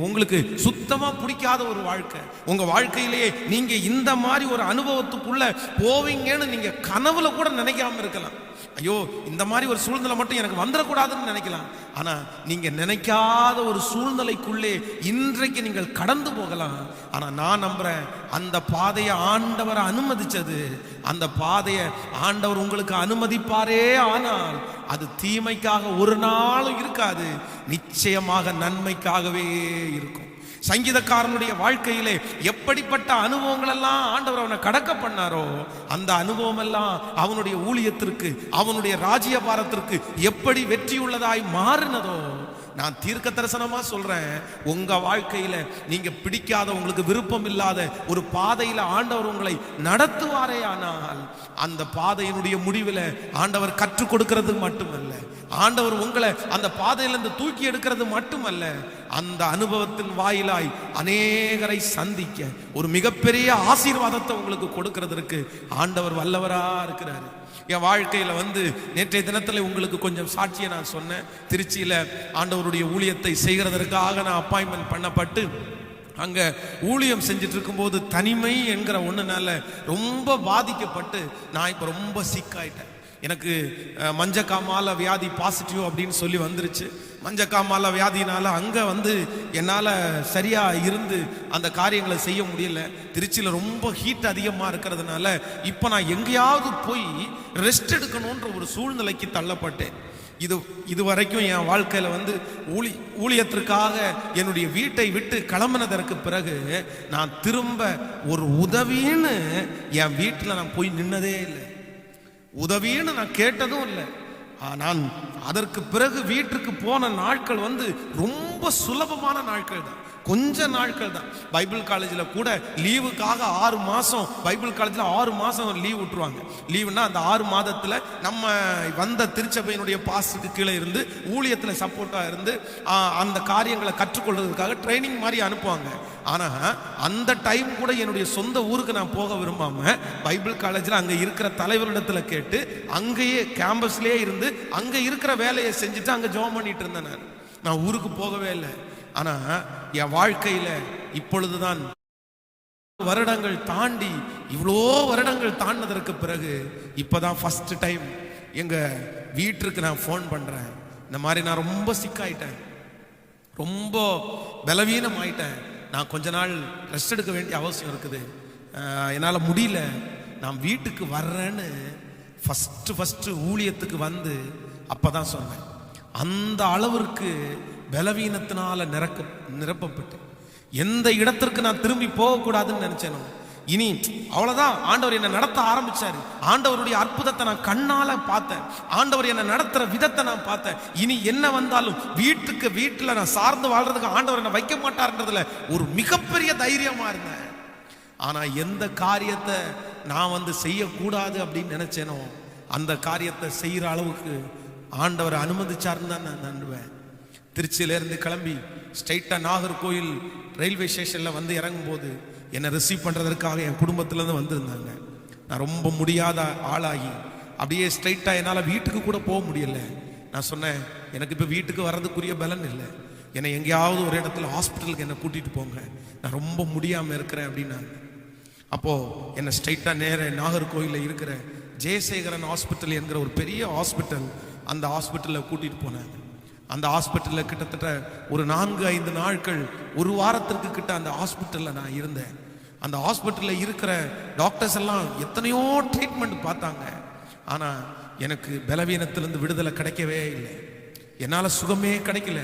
உங்களுக்கு சுத்தமா பிடிக்காத ஒரு வாழ்க்கை, உங்க வாழ்க்கையிலேயே நீங்க இந்த மாதிரி ஒரு அனுபவத்துக்குள்ள போவீங்கன்னு நீங்க கனவுல கூட நினைக்காம இருக்கலாம். ஐயோ, இந்த மாதிரி ஒரு சூழ்நிலை மட்டும் எனக்கு வந்துடக்கூடாதுன்னு நினைக்கலாம். ஆனா நீங்க நினைக்காத ஒரு சூழ்நிலைக்குள்ளே இன்றைக்கு நீங்கள் கடந்து போகலாம். ஆனா நான் நம்புறேன், அந்த பாதையை ஆண்டவர் அனுமதிச்சது, அந்த பாதையை ஆண்டவர் உங்களுக்கு அனுமதிப்பாரே ஆனால் அது தீமைக்காக ஒரு நாளும் இருக்காது, நிச்சயமாக நன்மைக்காகவே இருக்கும். சங்கீதக்காரனுடைய வாழ்க்கையிலே எப்படிப்பட்ட அனுபவங்கள் எல்லாம் ஆண்டவர் அவனை கடக்க பண்ணாரோ, அந்த அனுபவம் எல்லாம் அவனுடைய ஊழியத்திற்கு, அவனுடைய ராஜ்யபாரத்திற்கு எப்படி வெற்றியுள்ளதாய் மாறினதோ, நான் தீர்க்க தரிசனமா சொல்றேன், உங்க வாழ்க்கையில நீங்க பிடிக்காத, உங்களுக்கு விருப்பம் இல்லாத ஒரு பாதையில ஆண்டவர் உங்களை நடத்துவாரே ஆனால் அந்த பாதையினுடைய முடிவில் ஆண்டவர் கற்றுக் கொடுக்கிறது மட்டுமல்ல, ஆண்டவர் உங்களை அந்த பாதையிலிருந்து தூக்கி எடுக்கிறது மட்டுமல்ல, அந்த அனுபவத்தின் வாயிலாய் அநேகரை சந்திக்க ஒரு மிகப்பெரிய ஆசீர்வாதத்தை உங்களுக்கு கொடுக்கிறதுக்கு ஆண்டவர் வல்லவரா இருக்கிறாரு. என் வாழ்க்கையில நேற்றைய தினத்துல உங்களுக்கு கொஞ்சம் சாட்சியை நான் சொன்னேன். திருச்சியில ஆண்டவருடைய ஊழியத்தை செய்கிறதற்காக நான் அப்பாயின்மெண்ட் பண்ணப்பட்டு அங்க ஊழியம் செஞ்சுட்டு இருக்கும்போது தனிமை என்கிற ஒண்ணுனால ரொம்ப பாதிக்கப்பட்டு நான் இப்ப ரொம்ப சிக்காயிட்டேன். எனக்கு மஞ்சக்காமால வியாதி பாசிட்டிவ் அப்படின்னு சொல்லி வந்துருச்சு. மஞ்சக்காமால வியாதினால அங்கே என்னால் சரியாக இருந்து அந்த காரியங்களை செய்ய முடியல. திருச்சியில் ரொம்ப ஹீட் அதிகமாக இருக்கிறதுனால இப்போ நான் எங்கேயாவது போய் ரெஸ்ட் எடுக்கணுன்ற ஒரு சூழ்நிலைக்கு தள்ளப்பட்டேன். இது வரைக்கும் என் வாழ்க்கையில் ஊழியத்திற்காக என்னுடைய வீட்டை விட்டு கிளம்பினதற்கு பிறகு நான் திரும்ப ஒரு உதவின்னு என் வீட்டில் நான் போய் நின்னதே இல்லை, உதவின்னு நான் கேட்டதும் இல்லை. நான் அதற்கு பிறகு வீட்டுக்கு போன நாட்கள் ரொம்ப சுலபமான நாட்கள் தான், கொஞ்ச நாட்கள் தான். பைபிள் காலேஜில் கூட லீவுக்காக 6 மாதம், பைபிள் காலேஜில் 6 மாதம் லீவ் விட்டுருவாங்க. லீவுன்னா அந்த 6 மாதத்தில் நம்ம வந்த திருச்சபையினுடைய பாஸ்டுக்கு கீழே இருந்து ஊழியத்தில் சப்போர்ட்டாக இருந்து அந்த காரியங்களை கற்றுக்கொள்றதுக்காக ட்ரைனிங் மாதிரி அனுப்புவாங்க. ஆனால் அந்த டைம் கூட என்னுடைய சொந்த ஊருக்கு நான் போக விரும்பாமல் பைபிள் காலேஜில் அங்கே இருக்கிற தலைவரிடத்தில் கேட்டு அங்கேயே கேம்பஸ்லேயே இருந்து அங்கே இருக்கிற வேலையை செஞ்சுட்டு அங்கே ஜாயின் பண்ணிட்டு இருந்தேன். நான் ஊருக்கு போகவே இல்லை. ஆனா என் வாழ்க்கையில இப்பொழுதுதான் வருடங்கள் தாண்டி, இவ்வளோ வருடங்கள் தாண்டினதற்கு பிறகு இப்பதான் ஃபர்ஸ்ட் டைம் எங்க வீட்டுக்கு நான் ஃபோன் பண்றேன். இந்த மாதிரி நான் ரொம்ப சிக்காயிட்டேன், ரொம்ப பலவீனம் ஆயிட்டேன், நான் கொஞ்ச நாள் ரெஸ்ட் எடுக்க வேண்டிய அவசியம் இருக்குது, என்னால் முடியல, நான் வீட்டுக்கு வர்றேன்னு ஃபர்ஸ்ட் ஊழியத்துக்கு அப்பதான் சொன்னேன். அந்த அளவிற்கு பலவீனத்தினால நிரப்பப்பட்டு எந்த இடத்திற்கு நான் திரும்பி போகக்கூடாதுன்னு நினைச்சேனோ, இனி அவ்வளவுதான். ஆண்டவர் என்னை நடத்த ஆரம்பிச்சாரு. ஆண்டவருடைய அற்புதத்தை நான் கண்ணால பார்த்தேன், ஆண்டவர் என்னை நடத்துற விதத்தை நான் பார்த்தேன். இனி என்ன வந்தாலும் வீட்டுல நான் சார்ந்து வாழ்றதுக்கு ஆண்டவர் என்னை வைக்க மாட்டார்ன்றதுல ஒரு மிகப்பெரிய தைரியமா இருந்தேன். ஆனா எந்த காரியத்தை நான் செய்யக்கூடாது அப்படின்னு நினைச்சேனோ அந்த காரியத்தை செய்யற அளவுக்கு ஆண்டவர் அனுமதிச்சாருன்னு தான் நான் நம்புவேன். திருச்சியிலேருந்து கிளம்பி ஸ்ட்ரைட்டாக நாகர்கோயில் ரயில்வே ஸ்டேஷனில் இறங்கும் போது என்னை ரிசீவ் பண்ணுறதற்காக என் குடும்பத்திலேருந்து வந்திருந்தாங்க. நான் ரொம்ப முடியாத ஆளாகி அப்படியே ஸ்ட்ரைட்டாக என்னால் வீட்டுக்கு கூட போக முடியல. நான் சொன்னேன், எனக்கு இப்போ வீட்டுக்கு வர்றதுக்குரிய பலன் இல்லை, என்னை எங்கேயாவது ஒரு இடத்துல ஹாஸ்பிட்டலுக்கு என்னை கூட்டிகிட்டு போங்க, நான் ரொம்ப முடியாமல் இருக்கிறேன் அப்படின்னாங்க. அப்போது என்னை ஸ்ட்ரைட்டாக நேர நாகர்கோயிலில் இருக்கிற ஜெயசேகரன் ஹாஸ்பிட்டல் என்கிற ஒரு பெரிய ஹாஸ்பிட்டல், அந்த ஹாஸ்பிட்டலில் கூட்டிகிட்டு போனாங்க. அந்த ஹாஸ்பிட்டலில் கிட்டத்தட்ட ஒரு 4-5 நாட்கள், ஒரு வாரத்திற்கு கிட்ட அந்த ஹாஸ்பிட்டலில் நான் இருந்தேன். அந்த ஹாஸ்பிட்டலில் இருக்கிற டாக்டர்ஸ் எல்லாம் எத்தனையோ ட்ரீட்மெண்ட் பார்த்தாங்க. ஆனால் எனக்கு பலவீனத்திலிருந்து விடுதலை கிடைக்கவே இல்லை, என்னால் சுகமே கிடைக்கல.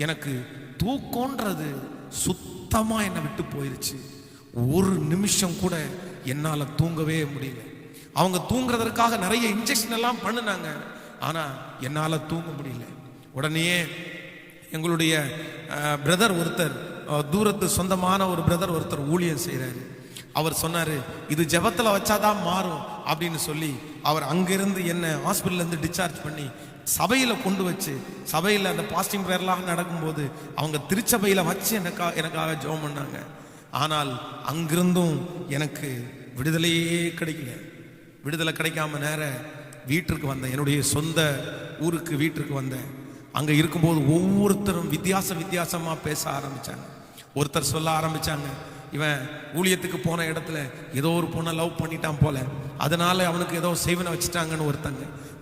எனக்கு தூக்கம்ன்றது சுத்தமாக என்னை விட்டு போயிருச்சு. ஒரு நிமிஷம் கூட என்னால் தூங்கவே முடியல. அவங்க தூங்குறதற்காக நிறைய இன்ஜெக்ஷன் எல்லாம் பண்ணினாங்க, ஆனால் என்னால் தூங்க முடியல. உடனே எங்களுடைய பிரதர் ஒருத்தர், தூரத்து சொந்தமான ஒரு பிரதர் ஒருத்தர் ஊழியம் செய்கிறாரு. அவர் சொன்னார், இது ஜெபத்தில் வச்சாதான் மாறும் அப்படின்னு சொல்லி அவர் அங்கிருந்து என்னை ஹாஸ்பிட்டல்லேருந்து டிஸ்சார்ஜ் பண்ணி சபையில் கொண்டு வச்சு, சபையில் அந்த பாஸ்டிங் ப்ரேயர்லாம் நடக்கும்போது அவங்க திருச்சபையில் வச்சு எனக்காக ஜெபம் பண்ணாங்க. ஆனால் அங்கிருந்தும் எனக்கு விடுதலையே கிடைக்கல. விடுதலை கிடைக்காம நேர வீட்டிற்கு வந்தேன், என்னுடைய சொந்த ஊருக்கு வீட்டிற்கு வந்தேன். அங்க இருக்கும்போது ஒவ்வொருத்தரும் வித்தியாசமா பேச ஆரம்பிச்சாங்க. ஒருத்தர் சொல்ல ஆரம்பிச்சாங்க, இவன் ஊழியத்துக்கு போன இடத்துல ஏதோ ஒரு பொண்ணை லவ் பண்ணிட்டான் போல, அதனால அவனுக்கு ஏதோ செய்வனை வச்சுட்டாங்கன்னு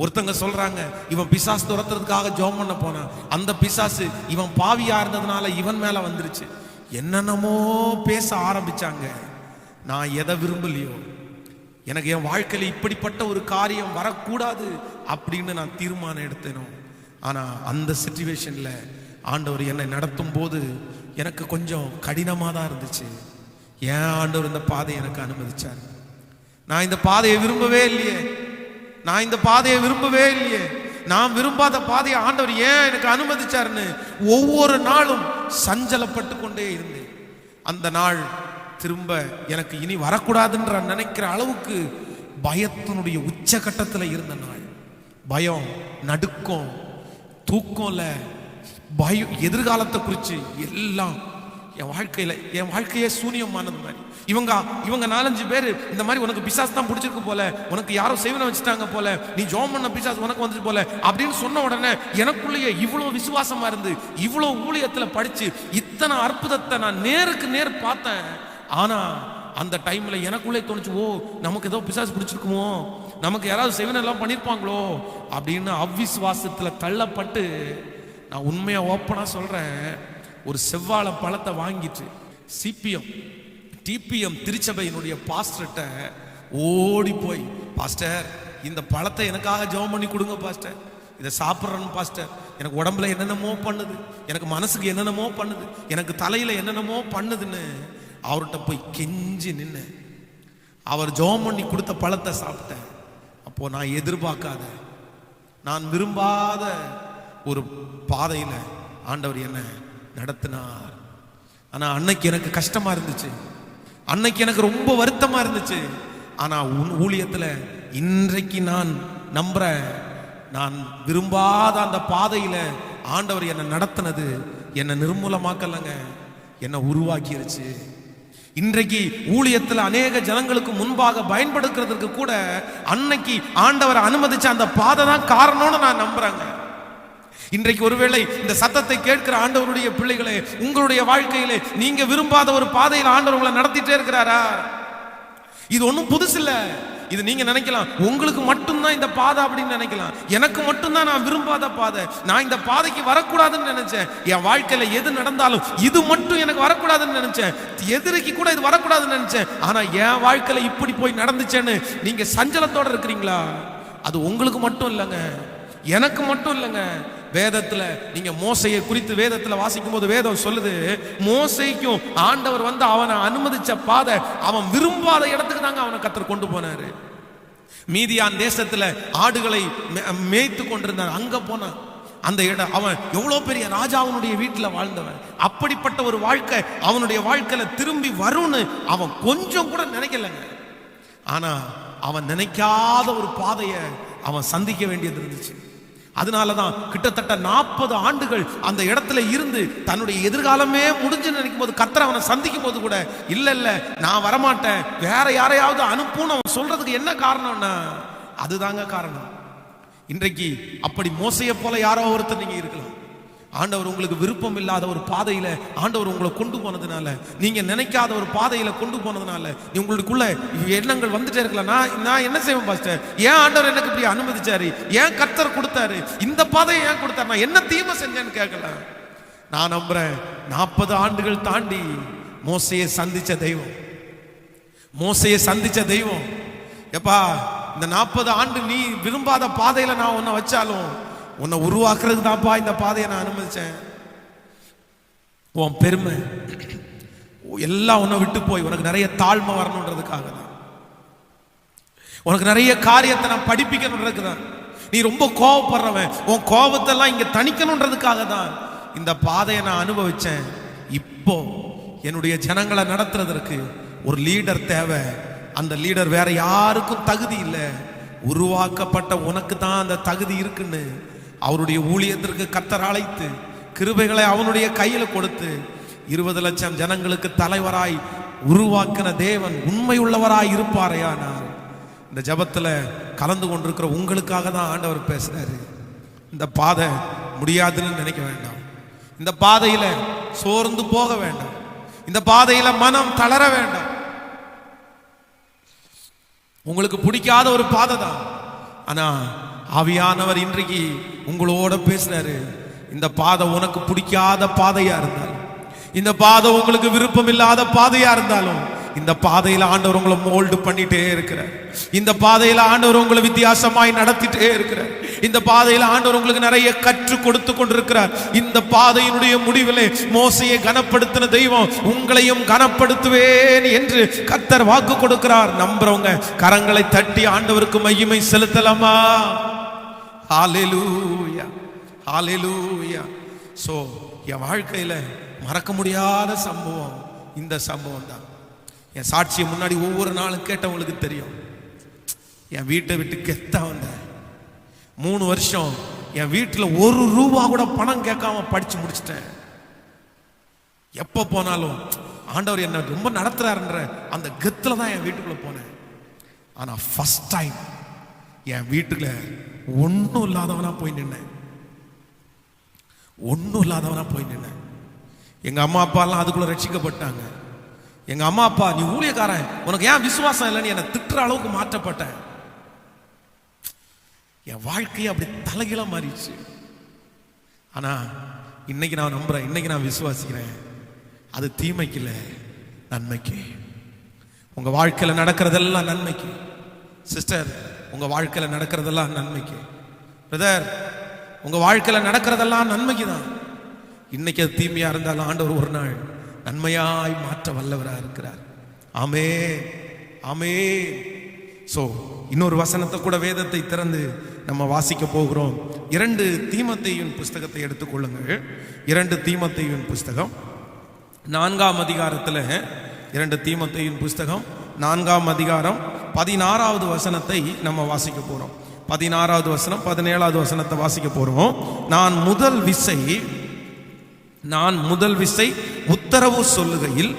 ஒருத்தங்க சொல்றாங்க, இவன் பிசாசு துரத்துறதுக்காக ஜெபம் பண்ண போனான், அந்த பிசாசு இவன் பாவியா இருந்ததுனால இவன் மேல வந்துருச்சு. என்னென்னமோ பேச ஆரம்பிச்சாங்க. நான் எதை விரும்பலையோ, எனக்கு என் வாழ்க்கையில இப்படிப்பட்ட ஒரு காரியம் வரக்கூடாது அப்படின்னு நான் தீர்மானம் எடுத்தேனோ, ஆனா அந்த சிச்சுவேஷன்ல ஆண்டவர் என்னை நடத்தும் போது எனக்கு கொஞ்சம் கடினமா தான் இருந்துச்சு. ஏன் ஆண்டவர் இந்த பாதையை எனக்கு அனுமதிச்சார்? நான் இந்த பாதையை விரும்பவே இல்லையே, நான் விரும்பாத பாதையை ஆண்டவர் ஏன் எனக்கு அனுமதிச்சார்னு ஒவ்வொரு நாளும் சஞ்சலப்பட்டு கொண்டே இருந்தேன். அந்த நாள் திரும்ப எனக்கு இனி வரக்கூடாதுன்ற நினைக்கிற அளவுக்கு பயத்தினுடைய உச்சகட்டத்தில் இருந்த நாள். பயம், நடுக்கம், தூக்கம்ல பயம், எதிர்காலத்தை குறித்து எல்லாம் என் வாழ்க்கையே சூனியமானது மாதிரி. இவங்க 4-5 பேர் இந்த மாதிரி உனக்கு பிசாசு தான் பிடிச்சிருக்கு போல, உனக்கு யாரோ செய்வனை வச்சுட்டாங்க போல, நீ ஜெபம் பண்ண பிசாசு உனக்கு வந்துச்சு போல அப்படின்னு சொன்ன உடனே எனக்குள்ளேயே இவ்வளவு விசுவாசமா இருந்து, இவ்வளவு ஊழியத்துல படிச்சு, இத்தனை அற்புதத்தை நான் நேருக்கு நேர் பார்த்தேன். ஆனா அந்த டைம்ல எனக்குள்ளே தோணுச்சு, ஓ நமக்கு ஏதோ பிசாசு பிடிச்சிருக்குமோ, நமக்கு யாராவது செய்வனை எல்லாம் பண்ணிருப்பாங்களோ அப்படின்னு அவ்விசுவாசத்துல தள்ளப்பட்டு, நான் உண்மையா ஓப்பனா சொல்றேன், ஒரு செவ்வாழை பழத்தை வாங்கிட்டு டிபிஎம் திருச்சபையினுடைய பாஸ்டர்கிட்ட ஓடி போய், பாஸ்டர் இந்த பழத்தை எனக்காக ஜெபம் பண்ணி கொடுங்க பாஸ்டர், இதை சாப்பிட்றேன்னு பாஸ்டர், எனக்கு உடம்புல என்னென்னமோ பண்ணுது, எனக்கு மனசுக்கு என்னென்னமோ பண்ணுது, எனக்கு தலையில என்னென்னமோ பண்ணுதுன்னு அவர்கிட்ட போய் கெஞ்சி நின்று அவர் ஜெபம் பண்ணி கொடுத்த பழத்தை சாப்பிட்டேன். அப்போ நான் எதிர்பார்க்காத, நான் விரும்பாத ஒரு பாதையில ஆண்டவர் என்ன நடத்தினார். ஆனா அன்னைக்கு எனக்கு கஷ்டமா இருந்துச்சு, அன்னைக்கு எனக்கு ரொம்ப வருத்தமா இருந்துச்சு. ஆனா ஊழியத்துல இன்றைக்கு நான் நம்புறேன், நான் விரும்பாத அந்த பாதையில ஆண்டவர் என்னை நடத்தினது என்னை நிர்மூலமாக்கலங்க, என்னை உருவாக்கிருச்சு. இன்றைக்கு ஊழியத்துல அநேக ஜனங்களுக்கு முன்பாக பயன்படுத்துறதுக்கு கூட அன்னைக்கு ஆண்டவர் அனுமதிச்ச அந்த பாதை தான் காரணம்னு நான் நம்புறேங்க. இன்றைக்கு ஒருவேளை இந்த சத்தத்தை கேட்கிற ஆண்டவருடைய பிள்ளைகளே, உங்களுடைய வாழ்க்கையிலே நீங்க விரும்பாத ஒரு பாதையில் ஆண்டவர் உங்களை நடத்திட்டே இருக்கிறாரா? இது ஒன்றும் புதுசு இல்ல. இது நீங்க நினைக்கலாம் உங்களுக்கு மட்டும்தான் இந்த பாதை அப்படின்னு நினைக்கலாம். எனக்கு மட்டும்தான் நான் விரும்பாத பாதை, நான் இந்த பாதைக்கு வரக்கூடாதுன்னு நினைச்சேன். என் வாழ்க்கையில எது நடந்தாலும் இது மட்டும் எனக்கு வரக்கூடாதுன்னு நினைச்சேன், எதிரிக்கு கூட இது வரக்கூடாதுன்னு நினைச்சேன். ஆனா என் வாழ்க்கையில இப்படி போய் நடந்துச்சேன்னு நீங்க சஞ்சலத்தோட இருக்கிறீங்களா? அது உங்களுக்கு மட்டும் இல்லைங்க, எனக்கு மட்டும் இல்லைங்க. வேதத்துல நீங்க மோசையை குறித்து வேதத்துல வாசிக்கும் போது வேதம் சொல்லுது, மோசைக்கும் ஆண்டவர் வந்து அவனை அனுமதிச்ச பாதை அவன் விரும்பாத இடத்துக்கு தாங்க அவனை கர்த்தர் கொண்டு போனாரு. மீதியான் தேசத்துல ஆடுகளை மேய்த்து கொண்டிருந்தான், அங்க போனான். அந்த இடம் அவன் எவ்வளவு பெரிய ராஜாவுடைய வீட்டுல வாழ்ந்தவன். அப்படிப்பட்ட ஒரு வாழ்க்கை அவனுடைய வாழ்க்கையில திரும்பி வரும்னு அவன் கொஞ்சம் கூட நினைக்கலங்க. ஆனா அவன் நினைக்காத ஒரு பாதையை அவன் சந்திக்க வேண்டியது இருந்துச்சு. அதனாலதான் கிட்டத்தட்ட 40 ஆண்டுகள் அந்த இடத்துல இருந்து தன்னுடைய எதிர்காலமே முடிஞ்சு நினைக்கும் போது கர்த்தர் அவனை சந்திக்கும் போது கூட இல்ல நான் வரமாட்டேன், வேற யாரையாவது அனுப்புன்னு அவன் சொல்றதுக்கு என்ன காரணம்னா அதுதாங்க காரணம். இன்றைக்கு அப்படி மோசையை போல யாரோ ஒருத்தர் நீங்க இருக்கலாம். ஆண்டவர் உங்களுக்கு விருப்பம் இல்லாத ஒரு பாதையில ஆண்டவர் உங்களை கொண்டு போனதுனால, நீங்க நினைக்காத ஒரு பாதையில கொண்டு போனதுனால உங்களுக்குள்ள எண்ணங்கள் வந்துட்டே இருக்கலாம். நான் என்ன செய்வேன் பாஸ்டர், ஏன் ஆண்டவர் எனக்கு இப்படி அனுமதிச்சாரு, ஏன் கர்த்தர் கொடுத்தாரு, இந்த பாதையை ஏன் கொடுத்தாரு, நான் என்ன தீமை செஞ்சேன்னு கேட்கலாம். நான் நம்புறேன் 40 ஆண்டுகள் தாண்டி மோசையை சந்திச்ச தெய்வம் எப்பா, இந்த 40 ஆண்டு நீ விரும்பாத பாதையில நான் உன்னை வச்சாலும் உன்னை உருவாக்குறது தான்ப்பா இந்த பாதையை நான் அனுமதிச்சேன். உன் பெருமை எல்லாம் உன்னை விட்டு போய் உனக்கு நிறைய தாழ்மை வரணுன்றதுக்காக தான், உனக்கு நிறைய காரியத்தை நான் படிப்பிக்கணுன்றதுக்கு தான், நீ ரொம்ப கோபப்படுறவன் உன் கோபத்தெல்லாம் இங்க தணிக்கணுன்றதுக்காக தான் இந்த பாதையை நான் அனுபவிச்சேன். இப்போ என்னுடைய ஜனங்களை நடத்துறதற்கு ஒரு லீடர் தேவை. அந்த லீடர் வேற யாருக்கும் தகுதி இல்லை, உருவாக்கப்பட்ட உனக்கு தான் அந்த தகுதி இருக்குன்னு அவருடைய ஊழியத்திற்கு கர்த்தர் அழைத்து கிருபைகளை அவனுடைய கையில கொடுத்து 20 லட்சம் ஜனங்களுக்கு தலைவராய் உருவாக்கின தேவன் உண்மை உள்ளவராய் இருப்பாரையானார். இந்த ஜபத்துல கலந்து கொண்டிருக்கிற உங்களுக்காக தான் ஆண்டவர் பேசுறாரு. இந்த பாதை முடியாதுன்னு நினைக்க வேண்டாம். இந்த பாதையில சோர்ந்து போக வேண்டாம். இந்த பாதையில மனம் தளர வேண்டாம். உங்களுக்கு பிடிக்காத ஒரு பாதை தான், ஆனா ஆவியானவர் இன்றைக்கு உங்களோட பேசுறாரு. இந்த பாதை உனக்கு பிடிக்காத பாதையா இருந்தாலும், இந்த பாதை உங்களுக்கு விருப்பம் இல்லாத பாதையா இருந்தாலும், இந்த பாதையில ஆண்டவர் உங்களை மோல்டு பண்ணிட்டே இருக்கிறார். இந்த பாதையில ஆண்டவர் உங்களை வித்தியாசமாய் நடத்திட்டே இருக்கிறார். இந்த பாதையில ஆண்டவர் உங்களுக்கு நிறைய கற்றுக் கொடுத்து கொண்டிருக்கிறார். இந்த பாதையினுடைய முடிவிலே மோசையை கனப்படுத்தின தெய்வம் உங்களையும் கனப்படுத்துவேன் என்று கர்த்தர் வாக்கு கொடுக்கிறார். நம்புறவங்க கரங்களை தட்டி ஆண்டவருக்கு மகிமை செலுத்தலாமா? ஹல்லேலூயா, ஹல்லேலூயா. சோ என் வாழ்க்கையில மறக்க முடியாத சம்பவம் இந்த சம்பவம் தான். என் சாட்சியை முன்னாடி ஒவ்வொரு நாளும் கேட்டவங்களுக்கு தெரியும். என் வீட்டை விட்டு கெத்தா வந்தேன். 3 வருஷம் என் வீட்டில் ₹1 கூட பணம் கேட்காம படிச்சு முடிச்சிட்டேன். எப்ப போனாலும் ஆண்டவர் என்ன ரொம்ப நடத்துறாருன்ற அந்த கெத்துல தான் என் வீட்டுக்குள்ள போனேன். ஆனா ஃபர்ஸ்ட் டைம் என் வீட்டுல ஒன்றும் இல்லாதவனா போய் நின்னேன். ஒன்றும் இல்லாதவனா போய் நின்னேன். எங்க அம்மா அப்பா எல்லாம் அதுக்குள்ள ரட்சிக்கப்பட்டாங்க. எங்க அம்மா அப்பா, நீ ஊழியக்காரன், உனக்கு ஏன் விசுவாசம் இல்லைன்னு என்னை திட்டுற அளவுக்கு மாற்றப்பட்டேன். என் வாழ்க்கையை அப்படி தலைகீழா மாறிடுச்சு. ஆனா இன்னைக்கு நான் நம்புறேன், இன்னைக்கு நான் விசுவாசிக்கிறேன், அது தீமைக்கு இல்லை, நன்மைக்கு. உங்க வாழ்க்கையில நடக்கிறதெல்லாம் நன்மைக்கு. சிஸ்டர், உங்க வாழ்க்கையில நடக்கிறதெல்லாம் நன்மைக்கு. பிரதர், உங்க வாழ்க்கையில நடக்கிறதெல்லாம் நன்மைக்கு தான். இன்னைக்கு அது தீமையா இருந்தாலும் ஆண்டவர் ஒரு நாள் நன்மையாய் மாற்ற வல்லவராக இருக்கிறார். ஆமென், ஆமென். சோ இன்னொரு வசனத்தை கூட வேதத்தை திறந்து நம்ம வாசிக்க போகிறோம். 2 தீமோத்தேயுவின் புஸ்தகத்தை எடுத்துக்கொள்ளுங்கள். 2 தீமோத்தேயுவின் புஸ்தகம் 4ஆம் அதிகாரத்தில் 2 தீமோத்தேயுவின் புஸ்தகம் 4ஆம் அதிகாரம் 16வது வசனத்தை நம்ம வாசிக்க போறோம். 16வது வசனம் 17வது வசனத்தை வாசிக்க போறோம். நான் முதல் விசை உத்தரவு சொல்லுகையில்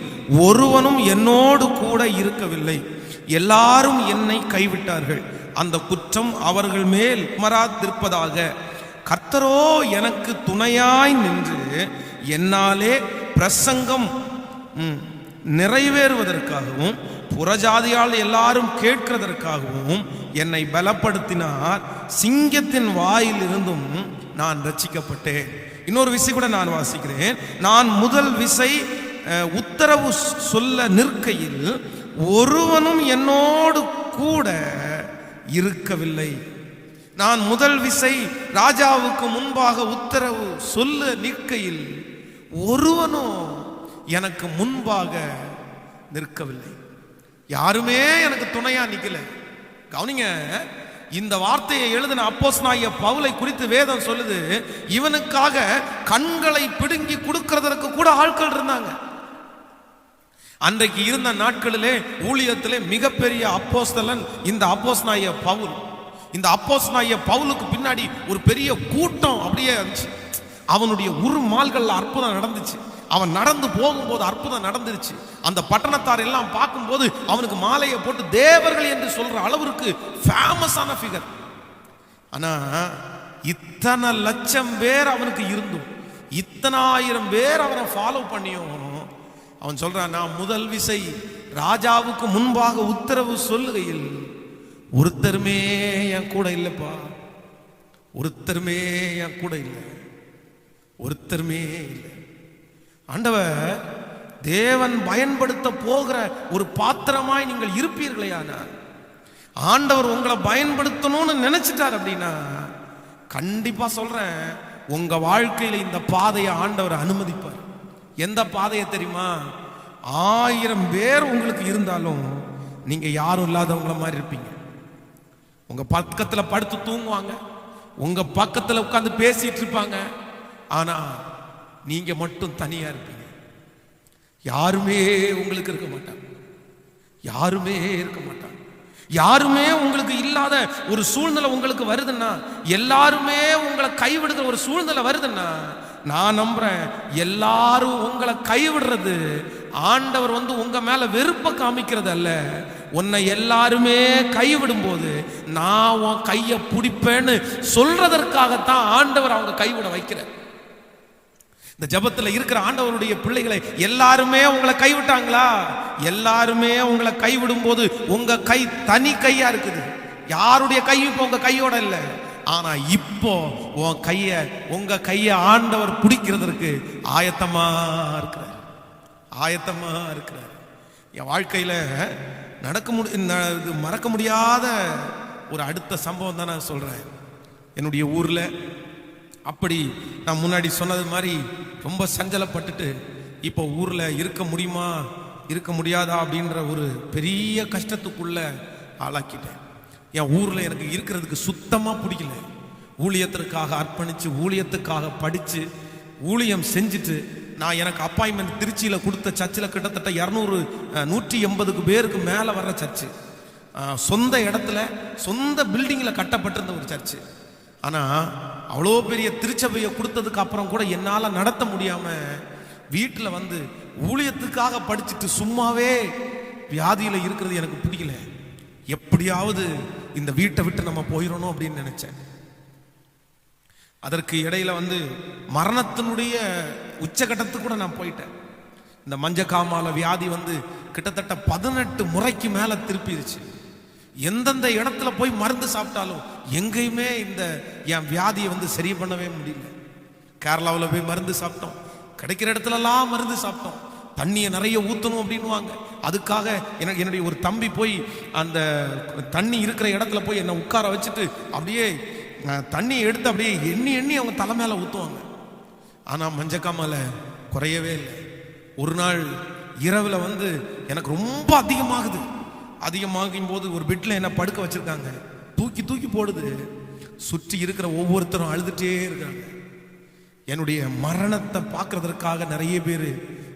ஒருவனும் என்னோடு கூட இருக்கவில்லை, எல்லாரும் என்னை கைவிட்டார்கள். அந்த குற்றம் அவர்கள் மேல் மராதிருப்பதாக. கர்த்தரோ எனக்கு துணையாய் நின்று என்னாலே பிரசங்கம் நிறைவேறுவதற்காகவும் புறஜாதியால் எல்லாரும் கேட்கிறதற்காகவும் என்னை பலப்படுத்தினார். சிங்கத்தின் வாயில் இருந்தும் நான் ரட்சிக்கப்பட்டேன். இன்னொரு விசை கூட நான் வாசிக்கிறேன். நான் முதல் விசை உத்தரவு சொல்ல நிற்கையில் ஒருவனும் என்னோடு கூட இருக்கவில்லை. நான் முதல் விசை ராஜாவுக்கு முன்பாக உத்தரவு சொல்ல நிற்கையில் ஒருவனும் எனக்கு முன்பாக நிற்கவில்லை. யாருமே எனக்கு துணையா நிக்கல. கவனிங்க, இந்த வார்த்தையை எழுதின அப்போஸ்தலனாகிய பவுலை குறித்து வேதம் சொல்லுது, இவனுக்காக கண்களை பிடுங்கி கொடுக்கிறதற்கு கூட ஆட்கள் இருந்தாங்க. அன்றைக்கு இருந்த நாட்களிலே ஊழியத்திலே மிகப்பெரிய அப்போஸ்தலன் இந்த அப்போஸ்தலனாகிய பவுல். இந்த அப்போஸ்தலனாகிய பவுலுக்கு பின்னாடி ஒரு பெரிய கூட்டம் அப்படியே இருந்துச்சு. அவனுடைய உருமால்கள்ல அற்புதம் நடந்துச்சு. அவன் நடந்து போகும்போது அற்புதம் நடந்துருச்சு. அந்த பட்டணத்தார் எல்லாம் பார்க்கும்போது அவனுக்கு மாலையை போட்டு தேவர்கள் என்று சொல்ற அளவிற்கு ஃபேமஸான ஃபிகர். ஆனா இத்தனை லட்சம் பேர் அவனுக்கு இருந்தும், இத்தனை ஆயிரம் பேர் அவனை ஃபாலோ பண்ணியும் அவன் சொல்றான், நான் முதல் விசை ராஜாவுக்கு முன்பாக உத்தரவு சொல்லுகையில் ஒருத்தருமே என் கூட இல்லப்பா, ஒருத்தருமே என் கூட இல்லை, ஒருத்தருமே இல்லை. ஆண்டவர் தேவன் பயன்படுத்த போகிற ஒரு பாத்திரமாய் நீங்கள் இருப்பீர்களேயானால், ஆண்டவர் உங்களை பயன்படுத்தணும்னு நினைச்சிட்டார் அப்படின்னா, கண்டிப்பா சொல்றேன், உங்க வாழ்க்கையில இந்த பாதையை ஆண்டவர் அனுமதிப்பார். எந்த பாதையை தெரியுமா? 1000 பேர் உங்களுக்கு இருந்தாலும் நீங்க யாரும் இல்லாதவங்கள மாதிரி இருப்பீங்க. உங்க பக்கத்துல படுத்து தூங்குவாங்க, உங்க பக்கத்துல உட்கார்ந்து பேசிட்டு இருப்பாங்க, ஆனா நீங்க மட்டும் தனியா இருப்பீங்க. யாருமே உங்களுக்கு இருக்க மாட்டாங்க, யாருமே இருக்க மாட்டாங்க. யாருமே உங்களுக்கு இல்லாத ஒரு சூழ்நிலை உங்களுக்கு வருதுன்னா, எல்லாருமே உங்களை கைவிடுகிற ஒரு சூழ்நிலை வருதுன்னா, நான் நம்புறேன் எல்லாரும் உங்களை கைவிடுறது ஆண்டவர் உங்க மேல வெறுப்ப காமிக்கிறது அல்ல. உன்னை எல்லாருமே கைவிடும் போது நான் உன் கையை பிடிப்பேன்னு சொல்றதற்காகத்தான் ஆண்டவர் அவங்க கைவிட வைக்கிறார். இந்த ஜபத்துல இருக்கிற ஆண்டவருடைய பிள்ளைகளை எல்லாருமே உங்களை கைவிட்டாங்களா? எல்லாருமே உங்களை கைவிடும் போது உங்க கை தனி கையா இருக்குது. யாருடைய கையும் இப்போ உங்க கையோட இல்லை. ஆனா இப்போ உங்க கைய ஆண்டவர் பிடிக்கிறதுக்கு ஆயத்தமா இருக்கிறார். ஆயத்தமா இருக்கிறார். என் வாழ்க்கையில மறக்க முடியாத ஒரு அடுத்த சம்பவம் தான் நான் சொல்றேன். என்னுடைய ஊர்ல அப்படி நான் முன்னாடி சொன்னது மாதிரி ரொம்ப சஞ்சலப்பட்டுட்டு இப்போ ஊர்ல இருக்க முடியுமா இருக்க முடியாதா அப்படின்ற ஒரு பெரிய கஷ்டத்துக்குள்ள ஆளாக்கிட்டேன். என் ஊர்ல எனக்கு இருக்கிறதுக்கு சுத்தமா பிடிக்கல. ஊழியத்திற்காக அர்ப்பணிச்சு ஊழியத்துக்காக படிச்சு ஊழியம் செஞ்சுட்டு நான் எனக்கு அப்பாயின்மெண்ட் திருச்சியில் கொடுத்த சர்ச்சில் கிட்டத்தட்ட 180 பேருக்கு மேலே வர்ற சர்ச்சு, சொந்த இடத்துல சொந்த பில்டிங்கில் கட்டப்பட்டிருந்த ஒரு சர்ச்சு. ஆனால் அவ்வளோ பெரிய திருச்சபையை கொடுத்ததுக்கு அப்புறம் கூட என்னால் நடத்த முடியாமல் வீட்டில் ஊழியத்துக்காக படிச்சுட்டு சும்மாவே வியாதியில் இருக்கிறது எனக்கு பிடிக்கல. எப்படியாவது இந்த வீட்டை விட்டு நம்ம போயிடணும் அப்படின்னு நினைச்சேன். அதற்கு இடையில மரணத்தினுடைய உச்சகட்டத்துக்கு கூட நான் போயிட்டேன். இந்த மஞ்சக்காமால வியாதி கிட்டத்தட்ட 18 முறைக்கு மேல திருப்பிடுச்சு. எந்தெந்த இடத்துல போய் மருந்து சாப்பிட்டாலும் எங்கேயுமே இந்த என் வியாதியை சரி பண்ணவே முடியல. கேரளாவில் போய் மருந்து சாப்பிட்டோம், கிடைக்கிற இடத்துலலாம் மருந்து சாப்பிட்டோம். தண்ணியை நிறைய ஊற்றணும் அப்படின்வாங்க. அதுக்காக என்னுடைய ஒரு தம்பி போய் அந்த தண்ணி இருக்கிற இடத்துல போய் என்னை உட்கார வச்சுட்டு அப்படியே தண்ணியை எடுத்து அப்படியே எண்ணி எண்ணி அவங்க தலை மேலே ஊற்றுவாங்க. ஆனால் மஞ்சக்காமால குறையவே இல்லை. ஒரு நாள் இரவில் எனக்கு ரொம்ப அதிகமாகும் போது ஒரு பெட்டில் என்ன படுக்க வச்சிருக்காங்க. தூக்கி தூக்கி போடுது. சுற்றி இருக்கிற ஒவ்வொருத்தரும் அழுதுட்டே இருக்காங்க. என்னுடைய மரணத்தை பார்க்கறதற்காக நிறைய பேர்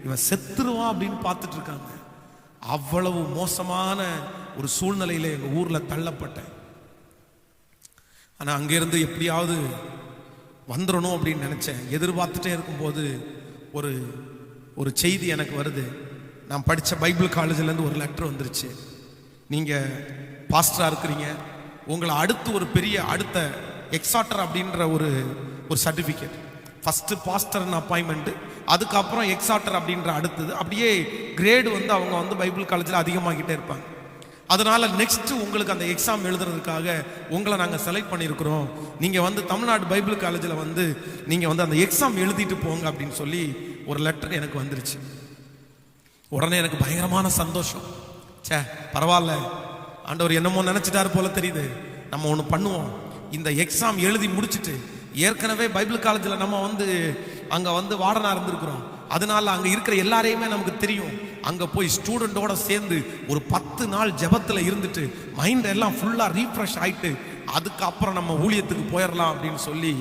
இவன் செத்துருவான் அப்படின்னு பார்த்துட்டு இருக்காங்க. அவ்வளவு மோசமான ஒரு சூழ்நிலையில எங்க ஊர்ல தள்ளப்பட்டேன். ஆனா அங்கிருந்து எப்படியாவது வந்துடணும் அப்படின்னு நினைச்சேன். எதிர்பார்த்துட்டே இருக்கும்போது ஒரு ஒரு செய்தி எனக்கு வருது. நான் படித்த பைபிள் காலேஜிலேருந்து ஒரு லெட்டர் வந்துருச்சு. நீங்கள் பாஸ்டராக இருக்கிறீங்க, உங்களை அடுத்து ஒரு பெரிய அடுத்த எக்ஸாட்டர் அப்படின்ற ஒரு சர்டிஃபிகேட். ஃபஸ்ட்டு பாஸ்டர்னு அப்பாயின்மெண்ட்டு, அதுக்கப்புறம் எக்ஸாட்டர் அப்படின்ற அடுத்தது. அப்படியே கிரேடு அவங்க பைபிள் காலேஜில் அதிகமாகிட்டே இருப்பாங்க. அதனால நெக்ஸ்ட் உங்களுக்கு அந்த எக்ஸாம் எழுதுறதுக்காக உங்களை நாங்கள் செலக்ட் பண்ணியிருக்கிறோம். நீங்கள் தமிழ்நாடு பைபிள் காலேஜில் நீங்கள் அந்த எக்ஸாம் எழுதிட்டு போங்க அப்படின்னு சொல்லி ஒரு லெட்டர் எனக்கு வந்துருச்சு. உடனே எனக்கு பயங்கரமான சந்தோஷம். சே பரவாயில்ல, ஆண்டவர் என்னமோ நினைச்சிட்டாரு போல தெரியுது. நம்ம ஒன்று பண்ணுவோம், இந்த எக்ஸாம் எழுதி முடிச்சுட்டு ஏற்கனவே பைபிள் காலேஜில் நம்ம அங்கே வார்டனா இருந்திருக்கிறோம். அதனால அங்கே இருக்கிற எல்லாரையுமே நமக்கு தெரியும். அங்கே போய் ஸ்டூடெண்டோட சேர்ந்து ஒரு 10 நாள் ஜெபத்தில் இருந்துட்டு மைண்ட் எல்லாம் ஃபுல்லாக ரீஃப்ரெஷ் ஆகிட்டு அதுக்கப்புறம் நம்ம ஊழியத்துக்கு போயிடலாம் அப்படின்னு சொல்லி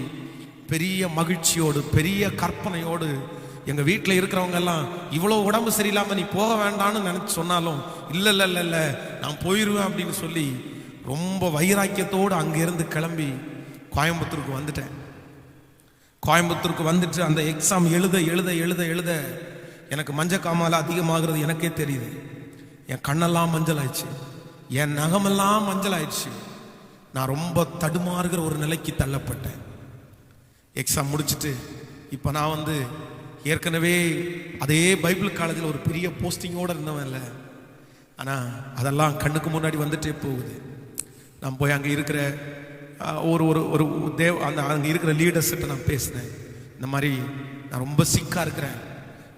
பெரிய மகிழ்ச்சியோடு பெரிய கற்பனையோடு எங்கள் வீட்டில் இருக்கிறவங்க எல்லாம் இவ்வளோ உடம்பு சரியில்லாமல் நீ போக வேண்டான்னு நினச்சி சொன்னாலும் இல்லை இல்லை இல்லை இல்லை நான் போயிடுவேன் அப்படின்னு சொல்லி ரொம்ப வைராக்கியத்தோடு அங்கேருந்து கிளம்பி கோயம்புத்தூருக்கு வந்துட்டேன். கோயம்புத்தூருக்கு வந்துட்டு அந்த எக்ஸாம் எழுத எழுத எழுத எழுத எனக்கு மஞ்சக்காமால அதிகமாகிறது எனக்கே தெரியுது. என் கண்ணெல்லாம் மஞ்சள் ஆயிடுச்சு, என் நகமெல்லாம் மஞ்சள் ஆயிடுச்சு. நான் ரொம்ப தடுமாறுகிற ஒரு நிலைக்கு தள்ளப்பட்டேன். எக்ஸாம் முடிச்சுட்டு இப்போ நான் ஏற்கனவே அதே பைபிள் காலேஜில் ஒரு பெரிய போஸ்டிங்கோடு இருந்தவன் இல்லை. ஆனால் அதெல்லாம் கண்ணுக்கு முன்னாடி வந்துட்டே போகுது. நான் போய் அங்கே இருக்கிற ஒரு ஒரு ஒரு அங்கே இருக்கிற லீடர்ஸ்கிட்ட நான் பேசினேன். இந்த மாதிரி நான் ரொம்ப சிக்காக இருக்கிறேன்,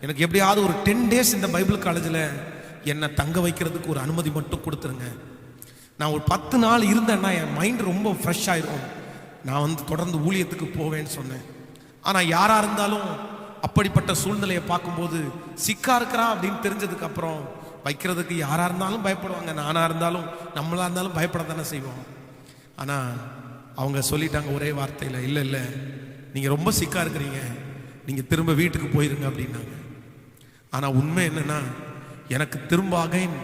எனக்கு எப்படியாவது ஒரு 10 days இந்த பைபிள் காலேஜில் என்னை தங்க வைக்கிறதுக்கு ஒரு அனுமதி மட்டும் கொடுத்துருங்க. நான் ஒரு 10 நாள் இருந்தேன்னா என் மைண்ட் ரொம்ப ஃப்ரெஷ் ஆயிரும், நான் தொடர்ந்து ஊழியத்துக்கு போவேன்னு சொன்னேன். ஆனால் யாராக இருந்தாலும் அப்படிப்பட்ட சூழ்நிலையை பார்க்கும்போது சிக்கா இருக்கிறான் அப்படின்னு தெரிஞ்சதுக்கு அப்புறம் வைக்கிறதுக்கு யாராக இருந்தாலும் பயப்படுவாங்க. நானாக இருந்தாலும் நம்மளாக இருந்தாலும் பயப்பட தானே செய்வோம். ஆனால் அவங்க சொல்லிட்டாங்க ஒரே வார்த்தையில், இல்லை இல்லை நீங்கள் ரொம்ப சிக்கா இருக்கிறீங்க, நீங்கள் திரும்ப வீட்டுக்கு போயிருங்க அப்படின்னாங்க. ஆனால் உண்மை என்னன்னா எனக்கு திரும்ப அகைன்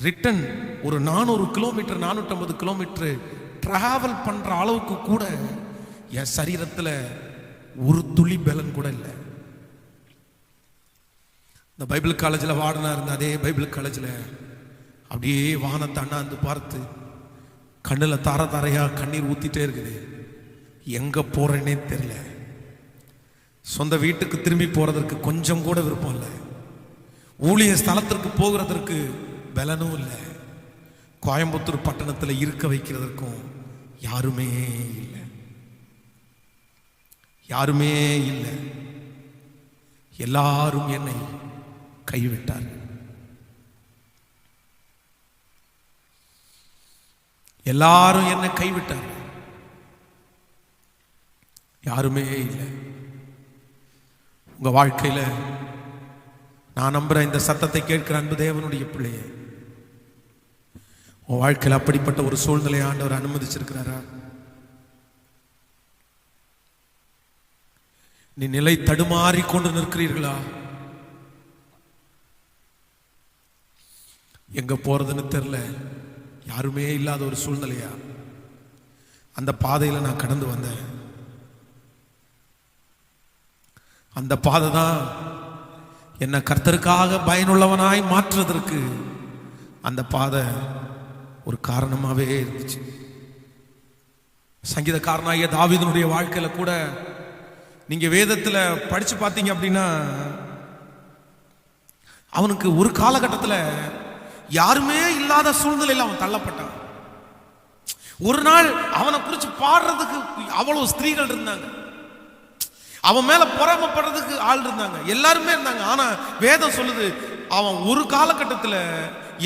ரிட்டன் ஒரு 400 கிலோமீட்டர் 450 கிலோமீட்டர் டிராவல் பண்ணுற அளவுக்கு கூட என் சரீரத்தில் ஒரு துளி பலன் கூட இல்லை. இந்த பைபிள் காலேஜில் வார்டனா இருந்த அதே பைபிள் காலேஜில் அப்படியே வானத்தை அண்ணாந்து பார்த்து கண்ணில் தார தாரையா கண்ணீர் ஊத்திட்டே இருக்குது. எங்க போறேன்னே தெரியல. சொந்த வீட்டுக்கு திரும்பி போறதற்கு கொஞ்சம் கூட விருப்பம் இல்லை. ஊழிய ஸ்தலத்திற்கு போகிறதற்கு பலனும் இல்லை. கோயம்புத்தூர் பட்டணத்தில் இருக்க வைக்கிறதற்கும் யாருமே இல்லை. யாருமே இல்லை. எல்லாரும் என்னை கைவிட்டார். எல்லாரும் என்னை கைவிட்டார். யாருமே இல்லை. உங்க வாழ்க்கையில நான் நம்புற இந்த சத்தத்தை கேட்கிற அன்பு தேவனுடைய பிள்ளையே, உன் வாழ்க்கையில் அப்படிப்பட்ட ஒரு சூழ்நிலையை ஆண்டவர் அனுமதிச்சிருக்கிறாரா? நீ நிலை தடுமாறி கொண்டு நிற்கிறீர்களா? எங்க போறதுன்னு தெரியல, யாருமே இல்லாத ஒரு சூழ்நிலையா? அந்த பாதையில நான் கடந்து வந்தேன். அந்த பாதை தான் என்னை கர்த்தருக்காக பயனுள்ளவனாய் மாற்றுவதற்கு அந்த பாதை ஒரு காரணமாவே இருந்துச்சு. சங்கீதக்காரனாகிய தாவீதுனுடைய வாழ்க்கையில கூட நீங்க வேதத்துல படிச்சு பார்த்தீங்க அப்படின்னா, அவனுக்கு ஒரு காலகட்டத்தில் யாருமே இல்லாத சூழ்நிலையில் அவன் தள்ளப்பட்டான். ஒரு நாள் அவனை குறிச்சு பாடுறதுக்கு அவ்வளவு ஸ்திரீகள் இருந்தாங்க, அவன் மேல பொறாமப்படுறதுக்கு ஆள் இருந்தாங்க, எல்லாருமே இருந்தாங்க. ஆனா வேதம் சொல்லுது, அவன் ஒரு காலகட்டத்தில்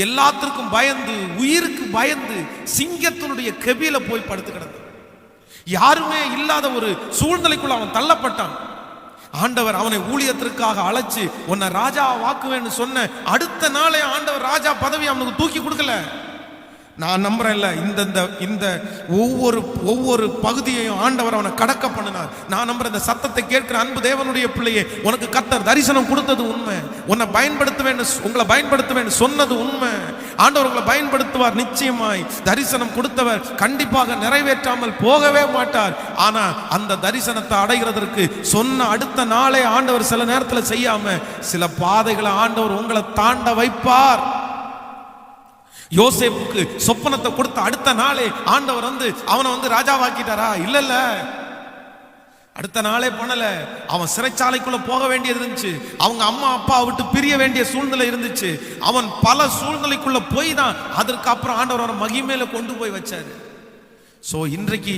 எல்லாத்திற்கும் பயந்து, உயிருக்கு பயந்து சிங்கத்தினுடைய கெபியில போய் படுத்து கிடந்தான். யாருமே இல்லாத ஒரு சூழ்நிலைக்குள்ள அவன் தள்ளப்பட்டான். ஆண்டவர் அவனை ஊழியத்திற்காக அழைச்சு உன்னை ராஜா வாக்குவேன்னு சொன்ன அடுத்த நாளே ஆண்டவர் ராஜா பதவி அவனுக்கு தூக்கி கொடுக்கல. நான் நம்புறேன் இல்ல, இந்த ஒவ்வொரு பகுதியையும் ஆண்டவர் அவனை கடக்க பண்ணினார். நான் நம்புறேன் இந்த சத்தத்தை கேட்கிற அன்பு தேவனுடைய பிள்ளையே, உனக்கு கர்த்தர் தரிசனம் கொடுத்தது உண்மை. உன்னை உங்களை பயன்படுத்துவேன்னு சொன்னது உண்மை. ஆண்டவர் உங்களை பயன்படுத்துவார் நிச்சயமாய். தரிசனம் கொடுத்தவர் கண்டிப்பாக நிறைவேற்றாமல் போகவே மாட்டார். ஆனா அந்த தரிசனத்தை அடைகிறதற்கு சொன்ன அடுத்த நாளே ஆண்டவர் சில நேரத்தில் செய்யாம சில பாதைகளை ஆண்டவர் உங்களை தாண்ட வைப்பார். யோசேப்புக்கு சொப்பனத்தை கொடுத்த அடுத்த நாளே ஆண்டவர் அவனை ராஜாவாக்கிட்டாரா? இல்ல, அடுத்த நாளே பண்ணல. அவன் சிறைச்சாலைக்குள்ள போக வேண்டியது இருந்துச்சு. அவங்க அம்மா அப்பா விட்டு பிரிய வேண்டிய சூழ்நிலை இருந்துச்சு. அவன் பல சூழ்நிலைக்குள்ள போய் தான் அதற்கு அப்புறம் ஆண்டவர் அவனை மகிமையில கொண்டு போய் வச்சாரு. இன்றைக்கு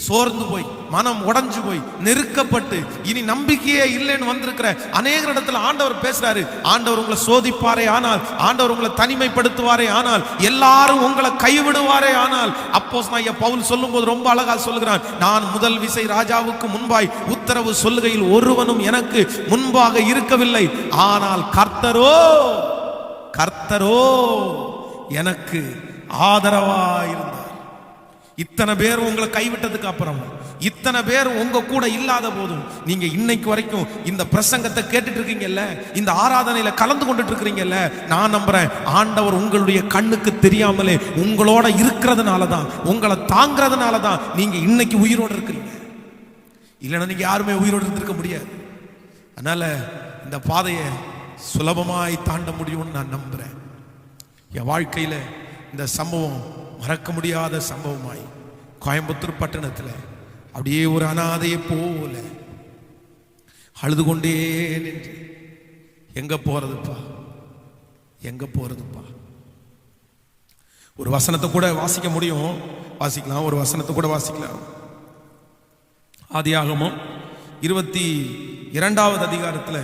சோர்ந்து போய் மனம் உடைஞ்சு போய் நெருக்கப்பட்டு இனி நம்பிக்கையே இல்லைன்னு வந்திருக்கிற அநேக இடத்துல ஆண்டவர் பேசுறாரு. ஆண்டவர் உங்களை சோதிப்பாரே ஆனால், ஆண்டவர் உங்களை தனிமைப்படுத்துவாரே ஆனால், எல்லாரும் உங்களை கைவிடுவாரே ஆனால். அப்போஸ்தலனாகிய பவுல் சொல்லும் போது ரொம்ப அழகா சொல்லுகிறான், நான் முதல் விசை ராஜாவுக்கு முன்பாய் உத்தரவு சொல்லுகையில் ஒருவனும் எனக்கு முன்பாக இருக்கவில்லை, ஆனால் கர்த்தரோ எனக்கு ஆதரவாயிருந்தார். இத்தனை பேர் உங்களை கைவிட்டதுக்கு அப்புறம், இத்தனை பேர் உங்க கூட இல்லாத போதும், நீங்க இன்னைக்கு வரைக்கும் இந்த பிரசங்கத்தை கேட்டுட்டு இருக்கீங்கல்ல, இந்த ஆராதனையில கலந்து கொண்டுட்டு இருக்கிறீங்கல்ல, நான் நம்புறேன் ஆண்டவர் உங்களுடைய கண்ணுக்கு தெரியாமலே உங்களோட இருக்கிறதுனால தான், உங்களை தாங்கிறதுனால தான் நீங்க இன்னைக்கு உயிரோடு இருக்கிறீங்க. இல்லைன்னா நீங்க யாருமே உயிரோடு இருந்திருக்க முடியாது. அதனால இந்த பாதையை சுலபமாய் தாண்ட முடியும்னு நான் நம்புறேன். என் வாழ்க்கையில இந்த சம்பவம் மறக்க முடியாத சம்பவமாய் கோயம்புத்தூர் பட்டணத்தில் அப்படியே ஒரு அனாதையை போல அழுது கொண்டே நின்று, எங்க போறதுப்பா. ஒரு வசனத்தை கூட வாசிக்க முடியும், வாசிக்கலாம். ஒரு வசனத்தை கூட வாசிக்கலாம். ஆதியாகமம் 22வது அதிகாரத்தில்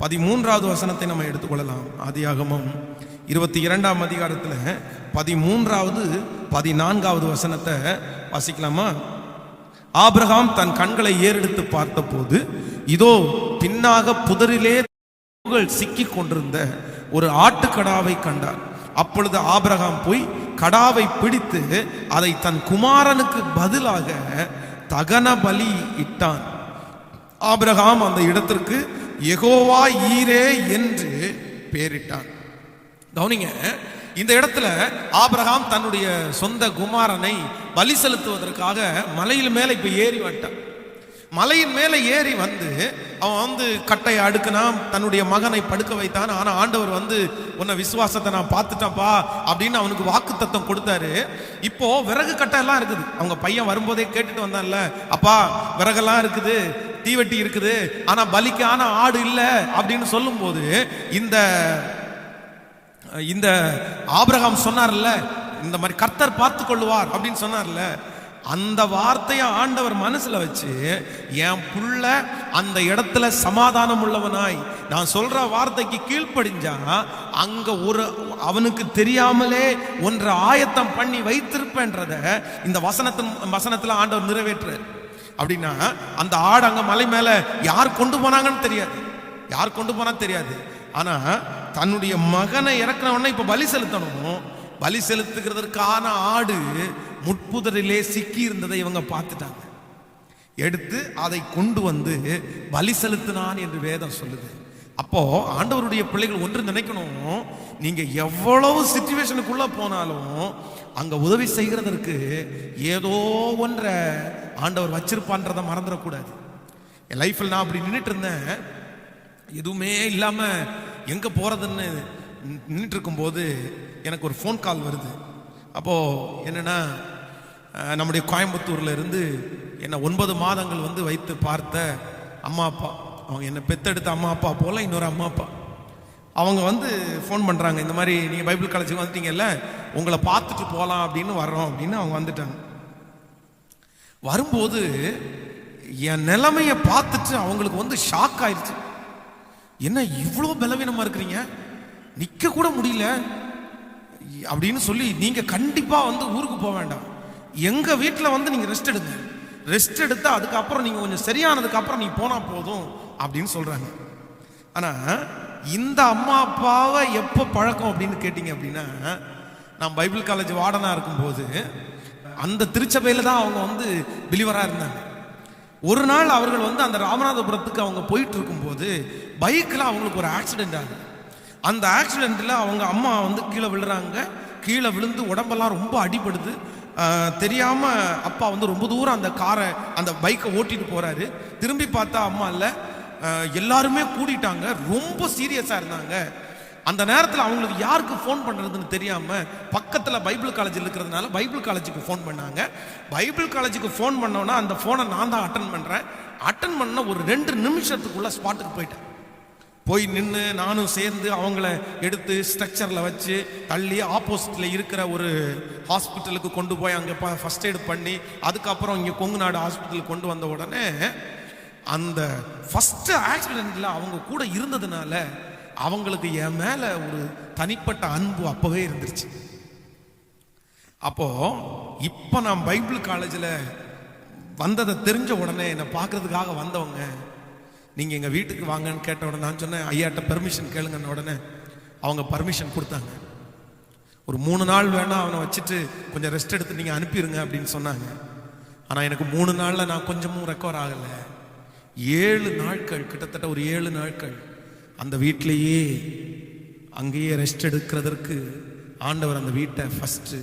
13வது வசனத்தை நம்ம எடுத்துக்கொள்ளலாம். ஆதியாகமம் 22ஆம் அதிகாரத்தில் 13வது 14வது வசனத்தை வாசிக்கலாமா? ஆபிரகாம் தன் கண்களை ஏறெடுத்து பார்த்தபோது இதோ பின்னாக புதரிலே சிக்கி கொண்டிருந்த ஒரு ஆட்டுக்கடாவை கண்டார். அப்பொழுது ஆபிரகாம் போய் கடாவை பிடித்து அதை தன் குமாரனுக்கு பதிலாக தகன பலி இட்டான். ஆபிரகாம் அந்த இடத்திற்கு யெகோவா ஈரே என்று பெயரிட்டான். கவனிங்க, இந்த இடத்துல ஆபிரகாம் தன்னுடைய சொந்த குமாரனை பலி செலுத்துவதற்காக மலையில் மேல இப்ப ஏறி வந்துட்டான். மலையின் மேலே ஏறி வந்து அவன் வந்து கட்டையை அடுக்குனான், தன்னுடைய மகனை படுக்க வைத்தான். ஆனா ஆண்டவர் வந்து உன்னை விசுவாசத்தை நான் பார்த்துட்டப்பா அப்படின்னு அவனுக்கு வாக்குத்தத்தம் கொடுத்தாரு. இப்போ விறகு கட்டை எல்லாம் இருக்குது. அவங்க பையன் வரும்போதே கேட்டுட்டு வந்தான்ல, அப்பா விறகெல்லாம் இருக்குது, தீவெட்டி இருக்குது, ஆனா பலிக்கான ஆடு இல்ல அப்படின்னு சொல்லும் போது இந்த ஆபிரகாம் சொன்னார்ல, இந்த மாதிரி கர்த்தர் பார்த்து கொள்ளுவார் அப்படின்னு சொன்னார்ல, அந்த வார்த்தையை ஆண்டவர் மனசுல வச்சு என் புள்ள அந்த இடத்துல சமாதானம் உள்ளவனாய் நான் சொல்ற வார்த்தைக்கு கீழ்ப்படிஞ்சா அங்க அவனுக்கு தெரியாமலே ஒன்றை ஆயத்தம் பண்ணி வைத்திருப்பேன்றத இந்த வசனத்துல ஆண்டவர் நிறைவேற்றார். அப்படின்னா அந்த ஆடு அங்க மலை மேல யார் கொண்டு போனாங்கன்னு தெரியாது, யார் கொண்டு போனா தெரியாது. ஆனா தன்னுடைய மகனை இறக்குறவன இப்ப பலி செலுத்தணும். பலி செலுத்துகிறதற்கான ஆடு முட்புதரிலே சிக்கி இருந்ததை இவங்க பார்த்துட்டாங்க. எடுத்து அதை கொண்டு வந்து பலி செலுத்தினான் என்று வேதம் சொல்லுது. அப்போ ஆண்டவருடைய பிள்ளைகள் ஒன்று நினைக்கணும், நீங்க எவ்வளவு சிச்சுவேஷனுக்குள்ள போனாலும் அங்க உதவி செய்கிறதற்கு ஏதோ ஒன்றை ஆண்டவர் வச்சிருப்பான்றதை மறந்துடக்கூடாது. என் லைஃப்ல நான் அப்படி நின்றுட்டு இருந்தேன், எதுவுமே இல்லாம எங்க போறதுன்னு நின்றுட்டு இருக்கும்போது எனக்கு ஒரு ஃபோன் கால் வருது. அப்போ என்னன்னா, நம்முடைய கோயம்புத்தூர்ல இருந்து என்னை 9 மாதங்கள் வந்து வைத்து பார்த்த அம்மா அப்பா, அவங்க என்னை பெத்தெடுத்த அம்மா அப்பா போல இன்னொரு அம்மா அப்பா, அவங்க வந்து ஃபோன் பண்றாங்க, இந்த மாதிரி நீங்க பைபிள் காலேஜுக்கு வந்துட்டீங்கல்ல, உங்களை பார்த்துட்டு போகலாம் அப்படின்னு வர்றோம் அப்படின்னு அவங்க வந்துட்டாங்க. வரும்போது என் நிலைமையை பார்த்துட்டு அவங்களுக்கு வந்து ஷாக் ஆயிடுச்சு. என்ன இவ்வளோ பலவீனமா இருக்கிறீங்க, நிக்க கூட முடியல அப்படின்னு சொல்லி, நீங்க கண்டிப்பா வந்து ஊருக்கு போக வேண்டாம், எங்க வீட்டில் வந்து நீங்க ரெஸ்ட் எடுங்க, ரெஸ்ட் எடுத்தா அதுக்கப்புறம் நீங்க கொஞ்சம் சரியானதுக்கு அப்புறம் நீ போனா போதும் அப்படின்னு சொல்றாங்க. ஆனா இந்த அம்மா அப்பாவை எப்போ பழக்கம் அப்படின்னு கேட்டீங்க அப்படின்னா, நான் பைபிள் காலேஜ் வார்டனா இருக்கும்போது அந்த திருச்சபையில தான் அவங்க வந்து பிலிவரா இருந்தாங்க. ஒரு நாள் அவர்கள் வந்து அந்த ராமநாதபுரத்துக்கு அவங்க போயிட்டு இருக்கும்போது பைக்ல அவங்களுக்கு ஒரு ஆக்சிடென்ட் ஆகுது. அந்த ஆக்சிடென்ட்ல அவங்க அம்மா வந்து கீழே விழுறாங்க. கீழே விழுந்து உடம்பெல்லாம் ரொம்ப அடிபடுது. தெரியாம அப்பா வந்து ரொம்ப தூரம் அந்த பைக்கை ஓட்டிட்டு போறாரு. திரும்பி பார்த்தா அம்மா இல்ல, எல்லாருமே கூடிட்டாங்க, ரொம்ப சீரியஸா இருந்தாங்க. அந்த நேரத்தில் அவங்களுக்கு யாருக்கு ஃபோன் பண்றதுன்னு தெரியாம பக்கத்தில் பைபிள் காலேஜ் இருக்கிறதுனால பைபிள் காலேஜுக்கு ஃபோன் பண்ணாங்க. பைபிள் காலேஜுக்கு ஃபோன் பண்ணோன்னா அந்த ஃபோனை நான் தான் அட்டன் பண்றேன். அட்டன் பண்ண ஒரு 2 நிமிஷத்துக்குள்ள ஸ்பாட்டுக்கு போயிட்டேன். போய் நின்று நானும் சேர்ந்து அவங்கள எடுத்து ஸ்ட்ரக்சரில் வச்சு தள்ளி ஆப்போசிட்ல இருக்கிற ஒரு ஹாஸ்பிட்டலுக்கு கொண்டு போய் அங்கே ஃபர்ஸ்ட் எய்டு பண்ணி அதுக்கப்புறம் இங்கே கொங்குநாடு ஹாஸ்பிட்டலுக்கு கொண்டு வந்த உடனே அந்த ஃபர்ஸ்ட் ஆக்சிடென்ட்ல அவங்க கூட இருந்ததுனால அவங்களுக்கு என் மேல ஒரு தனிப்பட்ட அன்பு அப்பவே இருந்துருச்சு. அப்போ இப்ப நான் பைபிள் காலேஜில் வந்ததை தெரிஞ்ச உடனே என்னை பார்க்கறதுக்காக வந்தவங்க, நீங்க எங்க வீட்டுக்கு வாங்கன்னு கேட்ட உடனே நான் சொன்னேன், ஐயாட்ட பெர்மிஷன் கேளுங்கன்னு. உடனே அவங்க பர்மிஷன் கொடுத்தாங்க. ஒரு 3 நாள் வேணா அவனை வச்சுட்டு கொஞ்சம் ரெஸ்ட் எடுத்து நீங்க அனுப்பிடுங்க அப்படின்னு சொன்னாங்க. ஆனா எனக்கு 3 நாள்ல நான் கொஞ்சமும் ரெக்கவர் ஆகலை. 7 நாட்கள், கிட்டத்தட்ட ஒரு 7 நாட்கள் அந்த வீட்டிலேயே அங்கேயே ரெஸ்ட் எடுக்கிறதற்கு ஆண்டவர் அந்த வீட்டை ஃபர்ஸ்ட்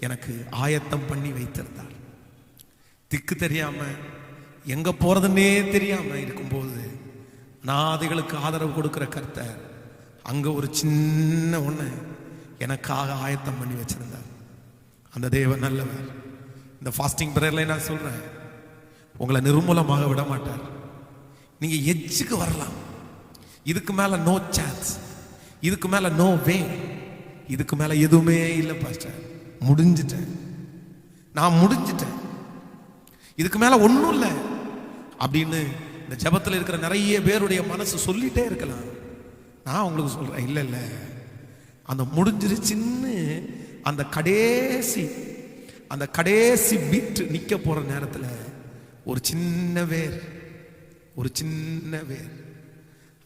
எனக்கு ஆயத்தம் பண்ணி வைத்திருந்தார். திக்கு தெரியாம எங்க போறதுன்னே தெரியாம இருக்கும்போது அநாதைகளுக்கு ஆதரவு கொடுக்கிற கர்த்தர் அங்க ஒரு சின்ன ஒண்ணு எனக்காக ஆயத்தம் பண்ணி வச்சிருந்தார். அந்த தேவன் நல்லவர். இந்த ஃபாஸ்டிங் பிரேயர்ல நான் சொல்றேன், உங்களை நிர்மூலமாக விட மாட்டார். நீங்க எஜ்ஜுக்கு வரலாம், இதுக்கு மேல நோ சான்ஸ், இதுக்கு மேல நோ வே, இதுக்கு மேல எதுவுமே இல்லை பாஸ்டர், முடிஞ்சிட்டேன், நான் முடிஞ்சிட்டேன், இதுக்கு மேல ஒன்றும் இல்லை அப்படின்னு இந்த ஜெபத்தில் இருக்கிற நிறைய பேருடைய மனசு சொல்லிட்டே இருக்கலாம். நான் உங்களுக்கு சொல்றேன், இல்லை இல்லை, அந்த முடிஞ்சிருச்சுன்னு அந்த கடைசி பீட் நிக்க போற நேரத்தில் ஒரு சின்ன வேர்,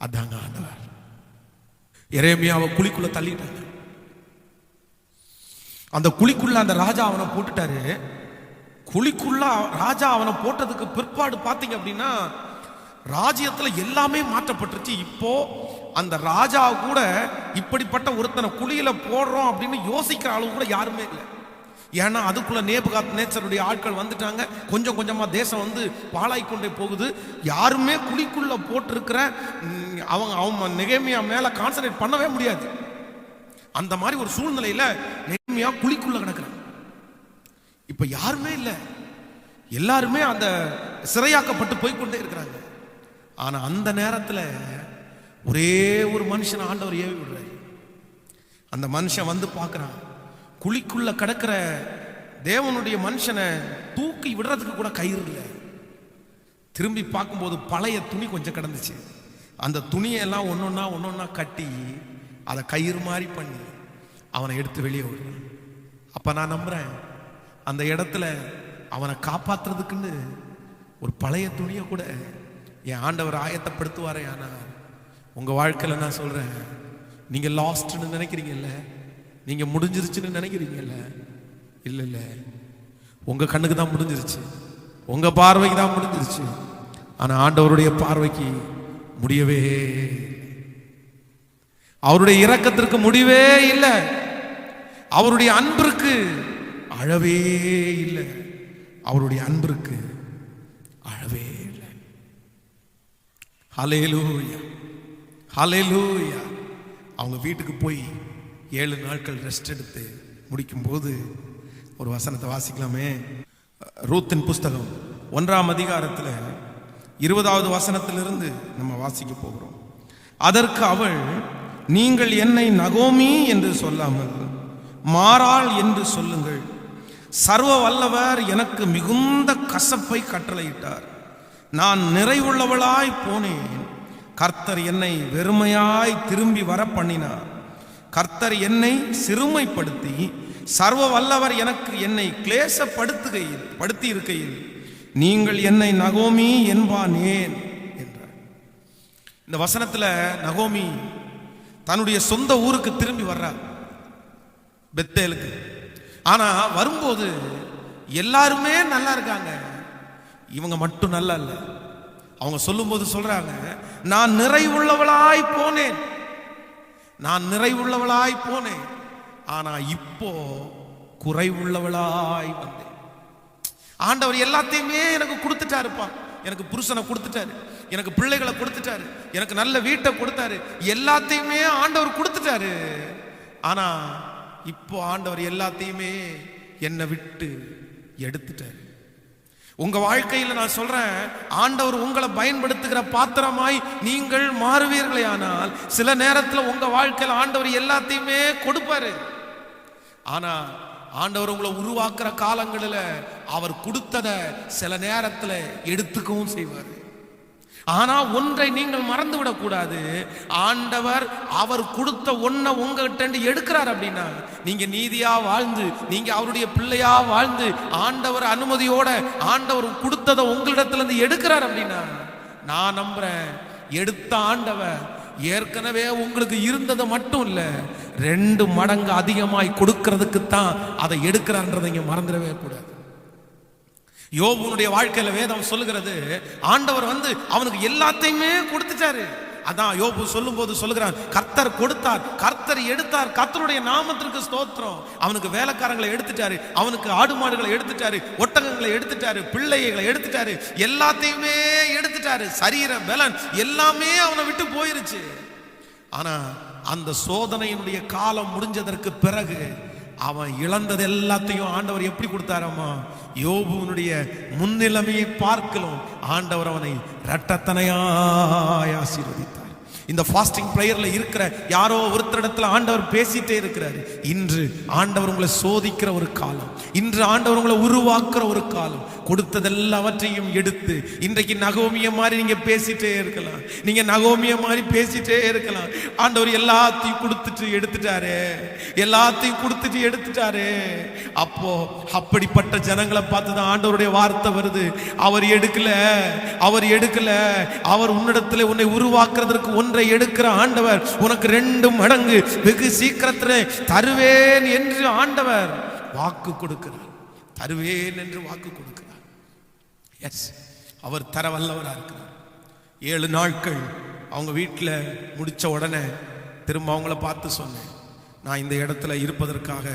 அதாங்க ஆண்டவர். எரேமியாவை குழிக்குள்ள தள்ளிட்டாங்க. அந்த குழிக்குள்ள அந்த ராஜா அவனை போட்டுட்டாரு. குழிக்குள்ள ராஜா அவனை போட்டதுக்கு பிற்பாடு பாத்தீங்க அப்படின்னா ராஜ்யத்துல எல்லாமே மாற்றப்பட்டுருச்சு. இப்போ அந்த ராஜா கூட இப்படிப்பட்ட ஒருத்தனை குழியில போடுறோம் அப்படின்னு யோசிக்கிற அளவு கூட யாருமே இல்லை. ஏன்னா அதுக்குள்ள நேபுகாத் நேச்சருடைய ஆட்கள் வந்துட்டாங்க. கொஞ்சம் கொஞ்சமா தேசம் வந்து பாழாய்க்கொண்டே போகுது. யாருமே குழிக்குள்ள போட்டிருக்கிற அவங்க நெகேமியா மேல கான்சன்ட்ரேட் பண்ணவே முடியாது. அந்த மாதிரி ஒரு சூழ்நிலையில நெகேமியா குழிக்குள்ள கிடக்குறாங்க. இப்ப யாருமே இல்லை, எல்லாருமே அந்த சிறையாக்கப்பட்டு போய்கொண்டே இருக்கிறாங்க. ஆனா அந்த நேரத்தில் ஒரே ஒரு மனுஷன் ஆண்டவர் ஏவி விடுறாரு. அந்த மனுஷன் வந்து பார்க்கிறான், குழிக்குள்ள கிடக்கிற தேவனுடைய மனுஷனை தூக்கி விடுறதுக்கு கூட கயிறு இல்லை. திரும்பி பார்க்கும்போது பழைய துணி கொஞ்சம் கிடந்துச்சு. அந்த துணியெல்லாம் ஒன்னொன்னா கட்டி அதை கயிறு மாதிரி பண்ணி அவனை எடுத்து வெளியே விடுறான். அப்ப நான் நம்புறேன், அந்த இடத்துல அவனை காப்பாற்றுறதுக்குன்னு ஒரு பழைய துணியை கூட என் ஆண்டவர் ஆயத்தப்படுத்துவாரே. ஆனால் உங்க வாழ்க்கையில் நான் சொல்றேன், நீங்க லாஸ்ட்னு நினைக்கிறீங்கல்ல, நீங்க முடிஞ்சிருச்சுன்னு நினைக்கிறீங்கல்ல, இல்லை இல்லை, உங்க கண்ணுக்கு தான் முடிஞ்சிருச்சு, உங்க பார்வைக்கு தான் முடிஞ்சிருச்சு. ஆனா ஆண்டவருடைய பார்வைக்கு முடியவே, அவருடைய இரக்கத்திற்கு முடிவே இல்லை, அவருடைய அன்பிற்கு அழவே இல்லை, அவருடைய அன்பிற்கு அழவே இல்லை. ஹல்லேலூயா, ஹல்லேலூயா. அவங்க வீட்டுக்கு போய் 7 நாட்கள் ரெஸ்ட் எடுத்து முடிக்கும் போது ஒரு வசனத்தை வாசிக்கலாமே. ரூத்தின் புஸ்தகம் 1ஆம் அதிகாரத்தில் 20வது வசனத்திலிருந்து நம்ம வாசிக்க போகிறோம். அதற்கு அவள், நீங்கள் என்னை நகோமி என்று சொல்லாமல் மாறாள் என்று சொல்லுங்கள். சர்வ வல்லவர் எனக்கு மிகுந்த கசப்பை கட்டளையிட்டார். நான் நிறைவுள்ளவளாய் போனேன். கர்த்தர் என்னை வெறுமையாய் திரும்பி வர பண்ணினார். கர்த்தர் என்னை சிறுமைப்படுத்தி சர்வ வல்லவர் எனக்கு என்னை படுத்தி இருக்கையில் நீங்கள் என்னை நகோமி என்பானேன் என்றார். இந்த வசனத்துல நகோமி தன்னுடைய சொந்த ஊருக்கு திரும்பி வர்றார், பெத்தேலுக்கு. ஆனா வரும்போது எல்லாருமே நல்லா இருக்காங்க, இவங்க மட்டும் நல்லா இல்லை. அவங்க சொல்லும்போது சொல்றாங்க, நான் நிறைவுள்ளவளாய் போனேன், நான் நிறைவுள்ளவளாய் போனேன், ஆனா இப்போ குறைவுள்ளவளாய் வந்தேன். ஆண்டவர் எல்லாத்தையுமே எனக்கு கொடுத்துட்டாருப்பா, எனக்கு புருஷனை கொடுத்துட்டாரு, எனக்கு பிள்ளைகளை கொடுத்துட்டாரு, எனக்கு நல்ல வீட்டை கொடுத்தாரு, எல்லாத்தையுமே ஆண்டவர் கொடுத்துட்டாரு. ஆனா இப்போ ஆண்டவர் எல்லாத்தையுமே என்னை விட்டு எடுத்துட்டாரு. உங்க வாழ்க்கையில் நான் சொல்றேன், ஆண்டவர் உங்களை பயன்படுத்துகிற பாத்திரமாய் நீங்கள் மாறுவீர்களே. ஆனால் சில நேரத்தில் உங்க வாழ்க்கையில் ஆண்டவர் எல்லாத்தையுமே கொடுப்பாரு. ஆனா ஆண்டவர் உங்களை உருவாக்குற காலங்களில் அவர் கொடுத்ததை சில நேரத்தில் எடுத்துக்கவும் செய்வார். ஆனா ஒன்றை நீங்கள் மறந்து விடக்கூடாது, ஆண்டவர் அவர் கொடுத்த ஒன்றை உங்ககிட்ட எடுக்கிறார் அப்படின்னா நீங்க நீதியா வாழ்ந்து, நீங்க அவருடைய பிள்ளையா வாழ்ந்து, ஆண்டவர் அனுமதியோட ஆண்டவர் கொடுத்ததை உங்களிடத்துல இருந்து எடுக்கிறார் அப்படின்னா நான் நம்புறேன், எடுத்த ஆண்டவர் ஏற்கனவே உங்களுக்கு இருந்தது மட்டும் இல்ல, 2 மடங்கு அதிகமாய் கொடுக்கிறதுக்கு தான் அதை எடுக்கிறார்ன்றதை இங்க மறந்துடவே கூடாது. யோபுனுடைய வாழ்க்கையில வேதம் சொல்லுகிறது, ஆண்டவர் வந்து அவனுக்கு எல்லாத்தையுமே கொடுத்துட்டாரு. அதான் யோபு சொல்லும் போது சொல்லுகிறான், கர்த்தர் கொடுத்தார், கர்த்தர் எடுத்தார், கர்த்தருடைய நாமத்திற்கு ஸ்தோத்திரம். அவனுக்கு வேலைக்காரங்களை எடுத்துட்டாரு, அவனுக்கு ஆடு மாடுகளை எடுத்துட்டாரு, ஒட்டகங்களை எடுத்துட்டாரு, பிள்ளைகளை எடுத்துட்டாரு, எல்லாத்தையுமே எடுத்துட்டாரு, சரீர பலன் எல்லாமே அவனை விட்டு போயிருச்சு. ஆனா அந்த சோதனையினுடைய காலம் முடிஞ்சதற்கு பிறகு அவன் இழந்தது எல்லாத்தையும் ஆண்டவர் எப்படி கொடுத்தாராமா, யோபுனுடைய முன்னிலைமையை பார்க்கலாம் ஆண்டவர் அவனை இரட்டத்தனையாய் ஆசீர்வதித்தார். இந்த ஃபாஸ்டிங் பிரேயர்ல இருக்கிற யாரோ ஒருத்தரிடத்துல ஆண்டவர் பேசிட்டே இருக்கிறாரு. இன்று ஆண்டவர் உங்களை சோதிக்கிற ஒரு காலம், இன்று ஆண்டவர் உங்களை உருவாக்குற ஒரு காலம். கொடுத்ததெல்லாவற்றையும் எடுத்து இன்றைக்கு நகோமிய மாதிரி நீங்க பேசிட்டே இருக்கலாம், நீங்க நகோமிய மாதிரி பேசிட்டே இருக்கலாம். ஆண்டவர் எல்லாத்தையும் கொடுத்துட்டு எடுத்துட்டாரு, எல்லாத்தையும் கொடுத்துட்டு எடுத்துட்டாரு. அப்போ அப்படிப்பட்ட ஜனங்களை பார்த்து தான் ஆண்டவருடைய வார்த்தை வருது, அவர் எடுக்கல, அவர் எடுக்கல, அவர் உன்னிடத்துல உன்னை உருவாக்குறதற்கு ஒன்றை எடுக்கிற ஆண்டவர் உனக்கு 2 மடங்கு வெகு சீக்கிரத்தில் தருவேன் என்று ஆண்டவர் வாக்கு கொடுக்கிறார். தருவேன் என்று வாக்கு கொடுக்கிறார். எஸ், அவர் தர வல்லவராக இருக்கிறார். 7 நாட்கள் அவங்க வீட்டில் முடிச்ச உடனே திரும்ப அவங்கள பார்த்து சொன்னேன், நான் இந்த இடத்துல இருப்பதற்காக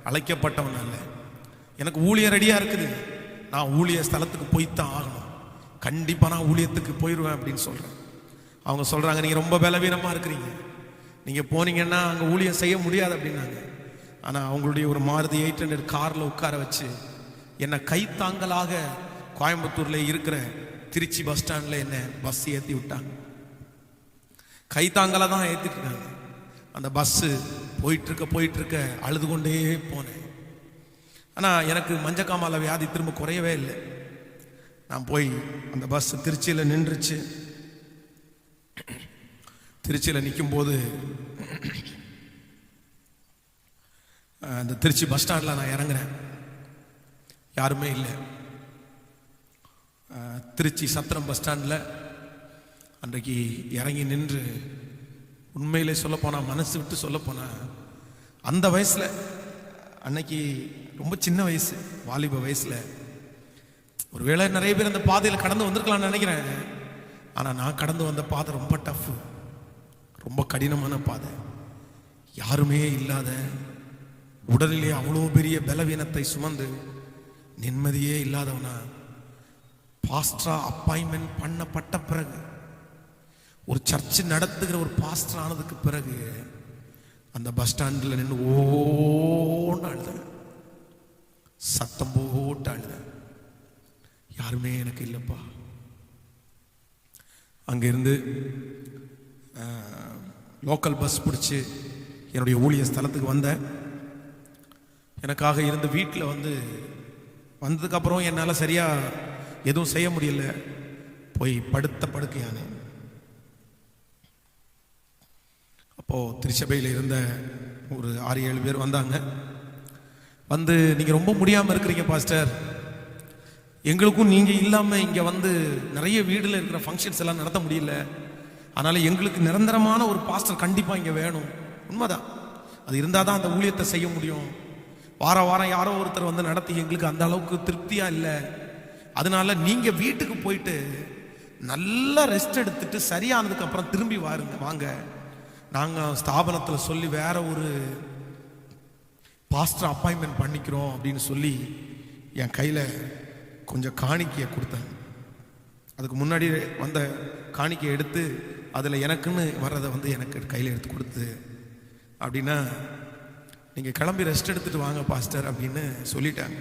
அழைக்கப்பட்டவன் அல்ல, எனக்கு ஊழியம் ரெடியாக இருக்குது, நான் ஊழிய ஸ்தலத்துக்கு போய்த்தான் ஆகணும், கண்டிப்பாக நான் ஊழியத்துக்கு போயிடுவேன் அப்படின்னு சொல்கிறேன். அவங்க சொல்கிறாங்க, நீங்கள் ரொம்ப பலவீனமாக இருக்கிறீங்க, நீங்கள் போனீங்கன்னா அங்கே ஊழியம் செய்ய முடியாது அப்படின்னாங்க. ஆனால் அவங்களுடைய ஒரு மாருதி 800 காரில் உட்கார வச்சு என்னை கைத்தாங்கலாக கோயம்புத்தூரில் இருக்கிற திருச்சி பஸ் ஸ்டாண்டில் என்னை பஸ் ஏற்றி விட்டாங்க. கைத்தாங்கலாக தான் ஏற்றிட்டுருக்காங்க. அந்த பஸ்ஸு போயிட்டுருக்க அழுது கொண்டே போனேன். ஆனால் எனக்கு மஞ்சக்காமால வியாதி திரும்ப குறையவே இல்லை. நான் போய் அந்த பஸ் திருச்சியில் நின்றுச்சு. திருச்சியில் நிற்கும்போது அந்த திருச்சி பஸ் ஸ்டாண்டில் நான் இறங்குறேன், யாருமே இல்லை. திருச்சி சத்திரம் பஸ் ஸ்டாண்டில் அன்றைக்கு இறங்கி நின்று உண்மையிலே சொல்லப்போனால், மனசு விட்டு சொல்லப்போனால், அந்த வயசில் அன்னைக்கு ரொம்ப சின்ன வயசு, வாலிப வயசில் ஒருவேளை நிறைய பேர் அந்த பாதையில் கடந்து வந்திருக்கலாம்னு நினைக்கிறேன். ஆனால் நான் கடந்து வந்த பாதை ரொம்ப டஃப்பு, ரொம்ப கடினமான பாதை. யாருமே இல்லாத, உடலிலே அவ்வளோ பெரிய பலவீனத்தை சுமந்து நிம்மதியே இல்லாதவனா பாஸ்டரா அப்பாயின்மெண்ட் பண்ணப்பட்ட பிறகு, ஒரு சர்ச்சு நடத்துகிற ஒரு பாஸ்டர் ஆனதுக்கு பிறகு அந்த பஸ் ஸ்டாண்டில் நின்று ஓன்னு அழுதேன், சத்தம் போட்டு அழுதேன். யாருமே எனக்கு இல்லைப்பா. அங்கிருந்து லோக்கல் பஸ் பிடிச்சி என்னுடைய ஊழிய ஸ்தலத்துக்கு வந்தேன். எனக்காக இருந்து வீட்டில் வந்ததுக்கப்புறம் என்னால் சரியாக எதுவும் செய்ய முடியல. போய் படுத்த படுக்கையானேன். அப்போது திருச்சபையில் இருந்த ஒரு 6-7 பேர் வந்தாங்க. வந்து, நீங்கள் ரொம்ப முடியாமல் இருக்கிறீங்க பாஸ்டர், எங்களுக்கும் நீங்கள் இல்லாமல் இங்கே நிறைய வீடில் இருக்கிற ஃபங்க்ஷன்ஸ் எல்லாம் நடத்த முடியல, அதனால் எங்களுக்கு நிரந்தரமான ஒரு பாஸ்டர் கண்டிப்பாக இங்கே வேணும். உண்மைதான், அது இருந்தால் தான் அந்த ஊழியத்தை செய்ய முடியும். வாரம் யாரோ ஒருத்தர் நடத்தி எங்களுக்கு அந்த அளவுக்கு திருப்தியாக இல்லை. அதனால நீங்கள் வீட்டுக்கு போயிட்டு நல்லா ரெஸ்ட் எடுத்துட்டு சரியானதுக்கு அப்புறம் திரும்பி வாங்க, நாங்கள் ஸ்தாபனத்தில் சொல்லி வேற ஒரு பாஸ்டர் அப்பாயின்மெண்ட் பண்ணிக்கிறோம் அப்படின்னு சொல்லி என் கையில் கொஞ்சம் காணிக்கையை கொடுத்தாங்க. அதுக்கு முன்னாடி வந்த காணிக்கையை எடுத்து அதில் எனக்குன்னு வர்றதை எனக்கு கையில் எடுத்து கொடுத்து, அப்படின்னா நீங்கள் கிளம்பி ரெஸ்ட் எடுத்துட்டு வாங்க பாஸ்டர் அப்படின்னு சொல்லிட்டாங்க.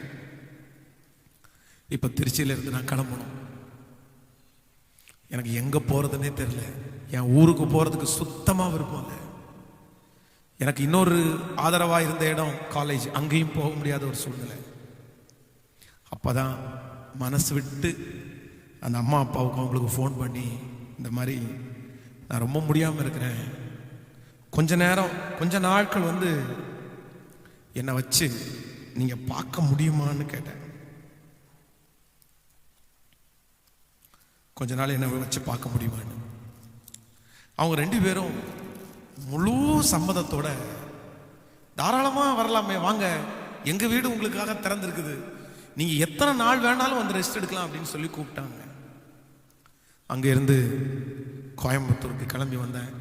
இப்போ திருச்சியிலேருந்து நான் கிளம்பணும். எனக்கு எங்கே போகிறதுனே தெரியல. என் ஊருக்கு போகிறதுக்கு சுத்தமாக விருப்பம் இல்லை. எனக்கு இன்னொரு ஆதரவாக இருந்த இடம் காலேஜ், அங்கேயும் போக முடியாத ஒரு சூழ்நிலை. அப்போ தான் மனசு விட்டு அந்த அம்மா அப்பாவுக்கு அவங்களுக்கு ஃபோன் பண்ணி, இந்த மாதிரி நான் ரொம்ப முடியாமல் இருக்கிறேன், கொஞ்ச நாட்கள் என்னை வச்சு நீங்கள் பார்க்க முடியுமான்னு கேட்டேன். கொஞ்ச நாள் என்னை வச்சு பார்க்க முடியுமான்னு. அவங்க 2 பேரும் முழு சம்மதத்தோட, தாராளமாக வரலாமே, வாங்க, எங்கள் வீடு உங்களுக்காக திறந்திருக்குது, நீங்கள் எத்தனை நாள் வேணாலும் ரெஸ்ட் எடுக்கலாம் அப்படின்னு சொல்லி கூப்பிட்டாங்க. அங்கேருந்து கோயம்புத்தூருக்கு கிளம்பி வந்தேன்.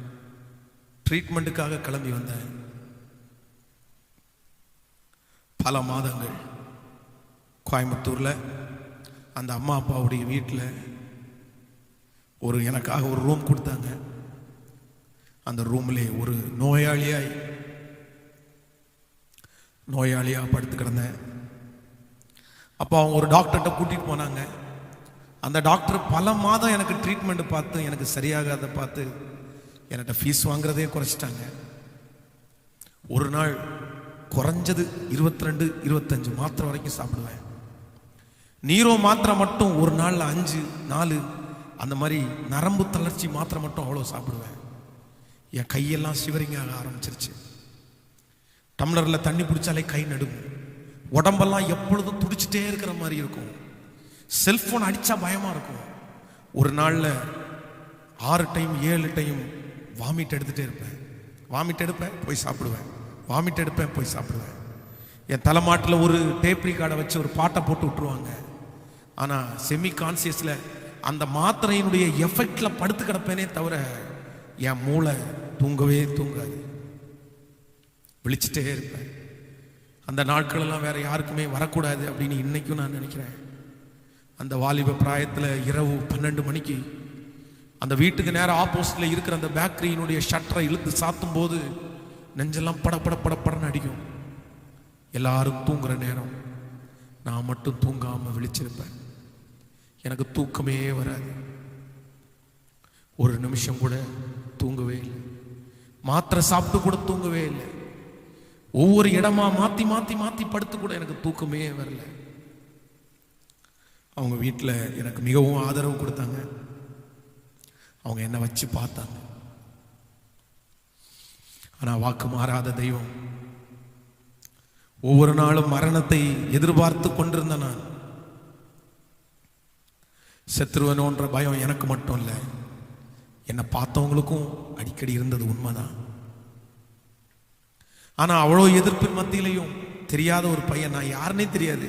ட்ரீட்மெண்ட்டுக்காக கிளம்பி வந்தேன். பல மாதங்கள் கோயம்புத்தூரில் அந்த அம்மா அப்பாவுடைய வீட்டில் எனக்காக ஒரு ரூம் கொடுத்தாங்க. அந்த ரூம்லே ஒரு நோயாளியாக படுத்து கிடந்தேன். அப்போ அவங்க ஒரு டாக்டர்கிட்ட கூட்டிகிட்டு போனாங்க. அந்த டாக்டர் பல மாதம் எனக்கு ட்ரீட்மெண்ட் பார்த்து எனக்கு சரியாகாத பார்த்து என்கிட்ட ஃபீஸ் வாங்குறதே குறைச்சிட்டாங்க. ஒரு நாள் குறைஞ்சது 22-25 மாத்திரை வரைக்கும் சாப்பிடுவேன். நீரோ மாத்திரை மட்டும் ஒரு நாளில் 5-4, அந்த மாதிரி நரம்பு தளர்ச்சி மாத்திரை மட்டும் அவ்வளோ சாப்பிடுவேன். என் கையெல்லாம் சிவரிங்க ஆக ஆரம்பிச்சிருச்சு. டம்ளரில் தண்ணி பிடிச்சாலே கை நடுங்கும். உடம்பெல்லாம் எப்பொழுதும் துடிச்சிட்டே இருக்கிற மாதிரி இருக்கும். செல்ஃபோன் அடித்தா பயமாக இருக்கும். ஒரு நாளில் 6 டைம் 7 டைம் வாமிட் எடுத்துகிட்டே இருப்பேன். வாமிட் எடுப்பேன், போய் சாப்பிடுவேன், வாமிட் எடுப்பேன், போய் சாப்பிடுவேன். என் தலைமாட்டில் ஒரு டேப் ரிகார்டை வச்சு ஒரு பாட்டை போட்டு விட்டுருவாங்க. ஆனால் செமி கான்சியஸில் அந்த மாத்திரையினுடைய எஃபெக்டில் படுத்து கிடப்பேனே தவிர என் மூளை தூங்கவே தூங்காது. விழிச்சிட்டே இருப்பேன். அந்த நாட்களெல்லாம் வேற யாருக்குமே வரக்கூடாது அப்படின்னு இன்னைக்கும் நான் நினைக்கிறேன். அந்த வாலிப பிராயத்தில் இரவு 12 மணிக்கு அந்த வீட்டுக்கு நேரம் ஆப்போசிட்ல இருக்கிற அந்த பேக்கரியினுடைய ஷட்டரை இழுத்து சாத்தும் போது நெஞ்செல்லாம் படப்படன்னு அடிக்கும். எல்லாரும் தூங்குற நேரம், நான் மட்டும் தூங்காம விழிச்சிருப்பேன். எனக்கு தூக்கமே வராது. ஒரு நிமிஷம் கூட தூங்கவே இல்லை. மாத்திரை சாப்பிட்டு கூட தூங்கவே இல்லை. ஒவ்வொரு இடமா மாத்தி மாத்தி மாத்தி படுத்து கூட எனக்கு தூக்கமே வரல. அவங்க வீட்டில் எனக்கு மிகவும் ஆதரவு கொடுத்தாங்க. அவங்க என்னை வச்சு பார்த்தாங்க. ஆனா வாக்கு மாறாத தெய்வம். ஒவ்வொரு நாளும் மரணத்தை எதிர்பார்த்து கொண்டிருந்த நான், செத்துருவனோன்ற பயம் எனக்கு மட்டும் இல்லை, என்னை பார்த்தவங்களுக்கும் அடிக்கடி இருந்தது உண்மைதான். ஆனா அவ்வளோ எதிர்ப்பின் மத்தியிலையும் தெரியாத ஒரு பையன், நான் யாருன்னே தெரியாது,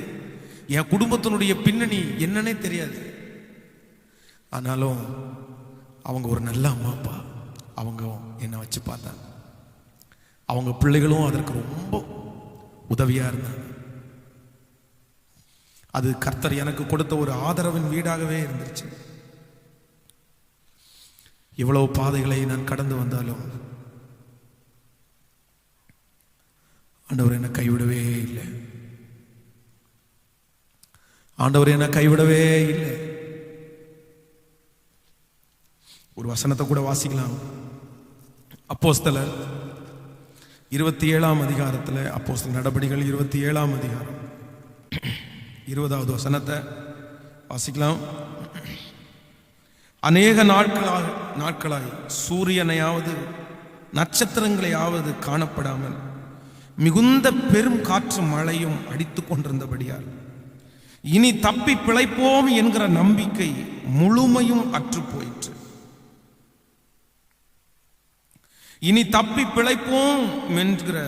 என் குடும்பத்தினுடைய பின்னணி என்னன்னே தெரியாது. ஆனாலும் அவங்க ஒரு நல்ல அம்மா அப்பா, அவங்க என்னை வச்சு பார்த்தாங்க. அவங்க பிள்ளைகளும் அதற்கு ரொம்ப உதவியா இருந்தாங்க. அது கர்த்தர் எனக்கு கொடுத்த ஒரு ஆதரவின் வீடாகவே இருந்துச்சு. இவ்வளவு பாதைகளை நான் கடந்து வந்தாலும் ஆண்டவர் என்னை கைவிடவே இல்லை. ஆண்டவர் என்னை கைவிடவே இல்லை. ஒரு வசனத்தை கூட வாசிக்கலாம். அப்போஸ்தலர் 27ஆம் அதிகாரத்தில், அப்போஸ்தலர் நடபடிகள் 27ஆம் அதிகாரம் 20வது வசனத்தை வாசிக்கலாம். அநேக நாட்களாய் சூரியனையாவது நட்சத்திரங்களையாவது காணப்படாமல் மிகுந்த பெரும் காற்று மழையும் அடித்து கொண்டிருந்தபடியால் இனி தப்பி பிழைப்போம் என்கிற நம்பிக்கை முழுமையும் அற்று போயிற்று. இனி தப்பி பிழைப்போம் என்கிற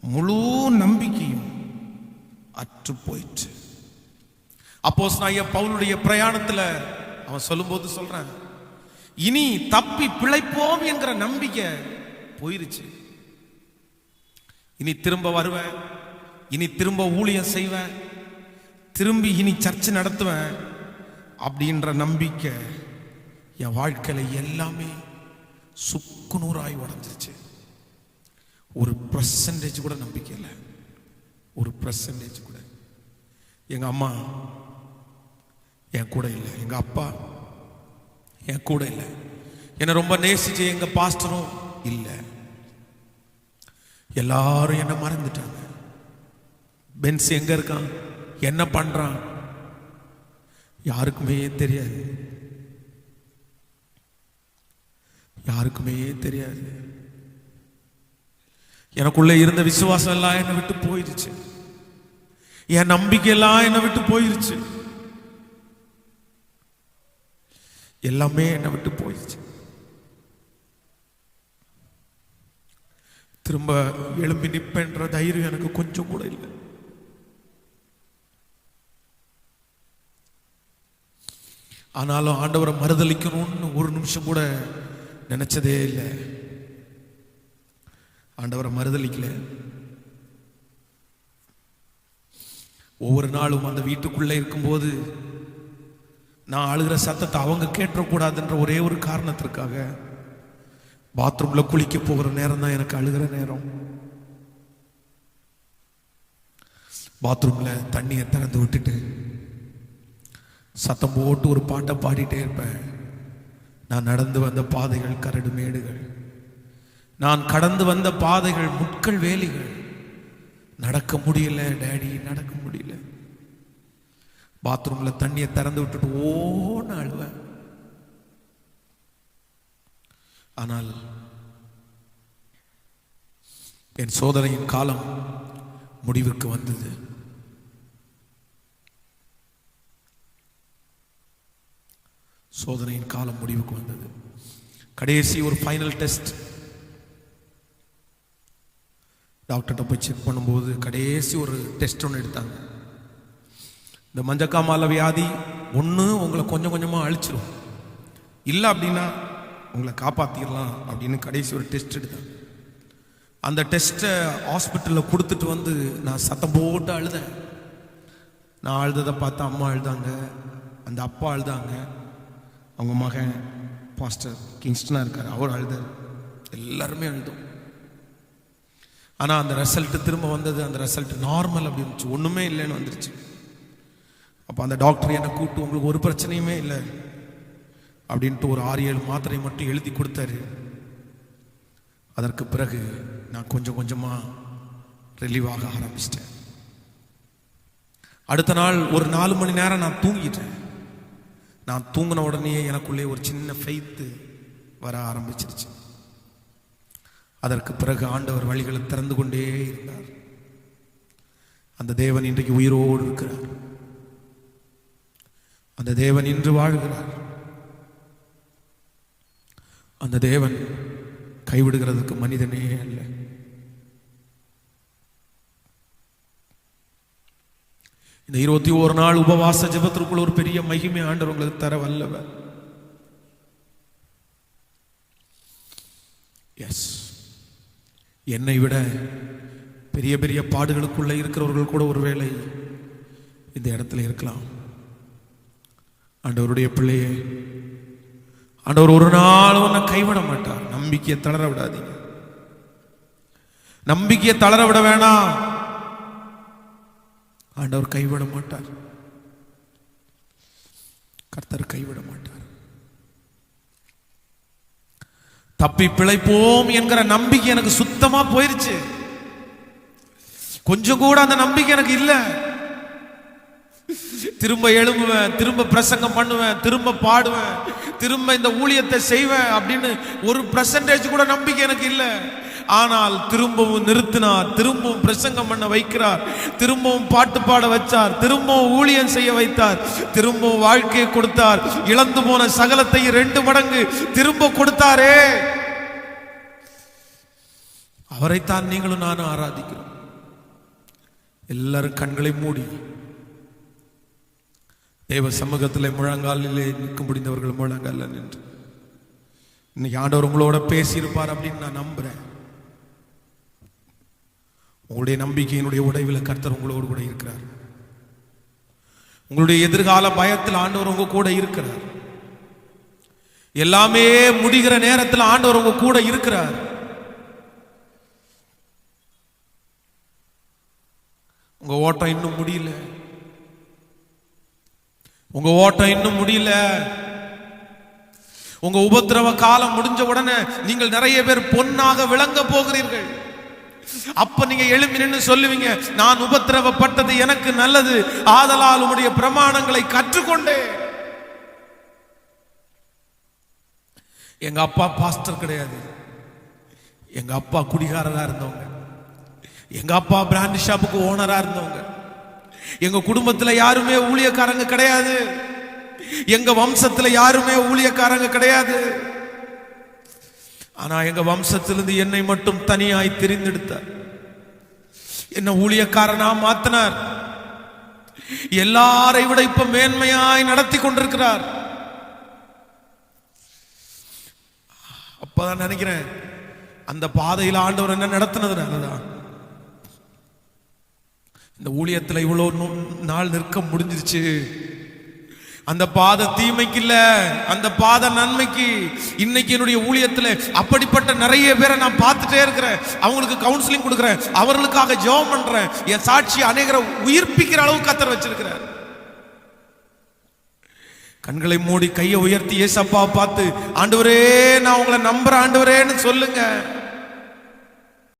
முழு நம்பிக்கையும் அற்று போயிற்று. அப்போஸ்தலனாகிய பவுலுடைய பிரயாணத்துல அவன் சொல்லும்போது சொல்றான், இனி தப்பி பிழைப்போம் என்கிற நம்பிக்கை போயிருச்சு. இனி திரும்ப வருவேன், இனி திரும்ப ஊழியம் செய்வேன், திரும்பி இனி சர்ச்சை நடத்துவேன் அப்படின்ற நம்பிக்கை என் வாழ்க்கையில எல்லாமே சுக்குநூறாய் உடஞ்சிருச்சு. ஒரு % கூட நம்பிக்கை இல்லை. ஒரு % கூட. எங்க அம்மா என் கூட இல்லை, எங்க அப்பா என் கூட இல்லை, என்னை ரொம்ப நேசிச்சு எங்க பாஸ்டரும் இல்லை. எல்லாரும் என்ன மறந்துட்டாங்க. பென்ஸ் எங்க இருக்கான், என்ன பண்றான், யாருக்குமே தெரியாது. யாருக்குமே தெரியாது. எனக்குள்ள இருந்த விசுவாசம் எல்லாம் என்னை விட்டு போயிருச்சு. என் நம்பிக்கை எல்லாம் என்னை விட்டு போயிருச்சு. எல்லாமே என்னை விட்டு போயிருச்சு. திரும்ப எழும்பி நிற்பேன்ற தைரியம் எனக்கு கொஞ்சம் கூட இல்லை. ஆனாலும் ஆண்டவரை மறுதலிக்கணும்னு ஒரு நிமிஷம் கூட நினைச்சதே இல்லை. ஆண்டவரை மறுதலிக்கல. ஒவ்வொரு நாளும் அந்த வீட்டுக்குள்ளே இருக்கும்போது நான் அழுகிற சத்தத்தை அவங்க கேட்டக்கூடாதுன்ற ஒரே ஒரு காரணத்திற்காக பாத்ரூம்ல குளிக்க போகிற நேரம் தான் எனக்கு அழுகிற நேரம். பாத்ரூம்ல தண்ணியை திறந்து விட்டுட்டு சத்தம் போட்டு ஒரு பாட்டை பாடிட்டே இருப்பேன். நான் நடந்து வந்த பாதைகள் கரடு மேடுகள், நான் கடந்து வந்த பாதைகள் முட்கள் வேலிகள், நடக்க முடியல டேடி, நடக்க முடியல. பாத்ரூம்ல தண்ணியை திறந்து விட்டுட்டு ஓன்னு அழுவேன். ஆனால் என் சோதனையின் காலம் முடிவுக்கு வந்தது. சோதனையின் காலம் முடிவுக்கு வந்தது. கடைசி ஒரு ஃபைனல் டெஸ்ட். டாக்டர்கிட்ட போய் செக் பண்ணும்போது கடைசி ஒரு டெஸ்ட் ஒன்று எடுத்தாங்க. இந்த மஞ்சக்காமால வியாதி ஒன்று உங்களை கொஞ்சம் கொஞ்சமாக அழிச்சிடும், இல்லை அப்படின்னா உங்களை காப்பாற்றிடலாம் அப்படின்னு கடைசி ஒரு டெஸ்ட் எடுத்தாங்க. அந்த டெஸ்ட்டை ஹாஸ்பிட்டலில் கொடுத்துட்டு வந்து நான் சத்தம் போட்டு அழுதேன். நான் அழுததை பார்த்து அம்மா அழுதாங்க, அந்த அப்பா அழுதாங்க, அவங்க மகன் பாஸ்டர் கிங்ஸ்டனாக இருக்கார் அவர் அழுதார், எல்லாருமே அழுதோம். ஆனால் அந்த ரிசல்ட்டு திரும்ப வந்தது. அந்த ரிசல்ட் நார்மல் அப்படி இருந்துச்சு, ஒன்றுமே இல்லைன்னு வந்துருச்சு. அப்போ அந்த டாக்டர் என்னை கூப்பிட்டு உங்களுக்கு ஒரு பிரச்சனையுமே இல்லை அப்படின்ட்டு ஒரு 6-7 மாத்திரை மட்டும் எழுதி கொடுத்தாரு. அதற்கு பிறகு நான் கொஞ்சம் கொஞ்சமாக ரிலீவாக ஆரம்பிச்சிட்டேன். அடுத்த நாள் ஒரு 4 மணி நேரம் நான் தூங்கிட்டேன். நான் தூங்கின உடனே எனக்குள்ளே ஒரு சின்ன ஃபெய்த்து வர ஆரம்பிச்சிருச்சு. அதற்கு பிறகு ஆண்டவர் வழிகளை திறந்து கொண்டே இருந்தார். அந்த தேவன் இன்றைக்கு உயிரோடு இருக்கிறார். அந்த தேவன் இன்று வாழ்கிறார். அந்த தேவன் கைவிடுகிறதுக்கு மனிதனே அல்ல. இந்த 21 நாள் உபவாச ஜெபத்திற்குள் ஒரு பெரிய மகிமை ஆண்டவர் உங்களுக்கு தர வல்லவர். எஸ், என்னை விட பெரிய பெரிய பாடுகளுக்குள்ள இருக்கிறவர்கள் கூட ஒருவேளை இந்த இடத்துல இருக்கலாம். ஆண்டவருடைய பிள்ளையே, ஆண்டவர் ஒரு நாள் உன்னை கைவிட மாட்டார். நம்பிக்கையை தளர விடாதீங்க. நம்பிக்கையை தளர விட வேணாம். ஆண்டவர் கைவிட மாட்டார். கர்த்தர் கைவிட மாட்டார். தப்பி பிழைப்போம் என்கிற நம்பிக்கை எனக்கு சுத்தமா போயிருச்சு. கொஞ்சம் கூட அந்த நம்பிக்கை எனக்கு இல்லை. திரும்ப எழும்புவேன், திரும்ப பிரசங்கம் பண்ணுவேன், திரும்ப பாடுவேன், திரும்ப இந்த ஊழியத்தை செய்வேன் அப்படின்னு ஒரு % கூட நம்பிக்கை எனக்கு இல்லை. ஆனால் திரும்பவும் நிறுத்தினார், திரும்பவும் பிரசங்கம் பண்ண வைக்கிறார், திரும்பவும் பாட்டு பாட வச்சார், திரும்பவும் ஊழியம் செய்ய வைத்தார், திரும்பவும் வாழ்க்கையை கொடுத்தார். இழந்து போன சகலத்தை 2 மடங்கு திரும்ப கொடுத்தாரே. அவரைத்தான் நீங்களும் நானும் ஆராதிக்கிறோம். எல்லாரும் கண்களை மூடி தேவ சமூகத்தில் முழங்காலிலே நிற்க முடிந்தவர்கள் முழங்கால நின்று இன்னைக்கு ஆண்டவர் உங்களோட பேசியிருப்பார் அப்படின்னு நான் நம்புறேன். உங்களுடைய நம்பிக்கையினுடைய உடைவில் கர்த்தர் உங்களோடு கூட இருக்கிறார். உங்களுடைய எதிர்கால பயத்தில் ஆண்டவர் உங்க கூட இருக்கிறார். எல்லாமே முடிகிற நேரத்தில் ஆண்டவர் உங்க கூட இருக்கிறார். உங்க ஓட்டம் இன்னும் முடியல. உங்க ஓட்டம் இன்னும் முடியல. உங்க உபத்திரவ காலம் முடிஞ்ச உடனே நீங்கள் நிறைய பேர் பொன்னாக விளங்க போகிறீர்கள். அப்ப நீங்க எழும்பி நின்று சொல்லுவீங்க, நான் உபத்திரவப்பட்டது எனக்கு நல்லது, ஆதலால் உம்முடைய பிரமாணங்களை கற்றுக்கொண்டேன். எங்க அப்பா பாஸ்டர் கிடையாது, எங்க அப்பா குடிகாரரா இருந்தவங்க, எங்க அப்பா பிராண்ட் ஷாப்புக்கு ஓனரா இருந்தவங்க, எங்க குடும்பத்துல யாருமே ஊழியக்காரங்க கிடையாது, எங்க வம்சத்துல யாருமே ஊழியக்காரங்க கிடையாது. ஆனா எங்க வம்சத்திலிருந்து என்னை மட்டும் தனியாய் தெரிந்தெடுத்தார். என்ன ஊழியக்காரனா மாத்தினார். எல்லாரை விட இப்ப மேன்மையாய் நடத்தி கொண்டிருக்கிறார். அப்பதான் நினைக்கிறேன், அந்த பாதையில் ஆண்டவர் என்ன நடத்தினதுனாலதான் இந்த ஊழியத்துல இவ்வளவு நாள் நிற்க முடிஞ்சிருச்சு. அந்த பாதை தீமைக்கு இல்ல, அந்த பாதை நன்மைக்கு. இன்னைக்கு என்னுடைய ஊழியத்துல அப்படிப்பட்ட நிறைய பேரை நான் பார்த்துட்டே இருக்கிறேன். அவங்களுக்கு கவுன்சிலிங் கொடுக்கிறேன், அவர்களுக்காக ஜெபம் பண்றேன். என் சாட்சி அநேகரை உயிர்ப்பிக்கிற அளவுக்கு கர்த்தர் வச்சிருக்கிறார். கண்களை மூடி கையை உயர்த்தி ஏசப்பா பார்த்து, ஆண்டவரே நான் உங்களை நம்புறேன் ஆண்டவரேன்னு சொல்லுங்க.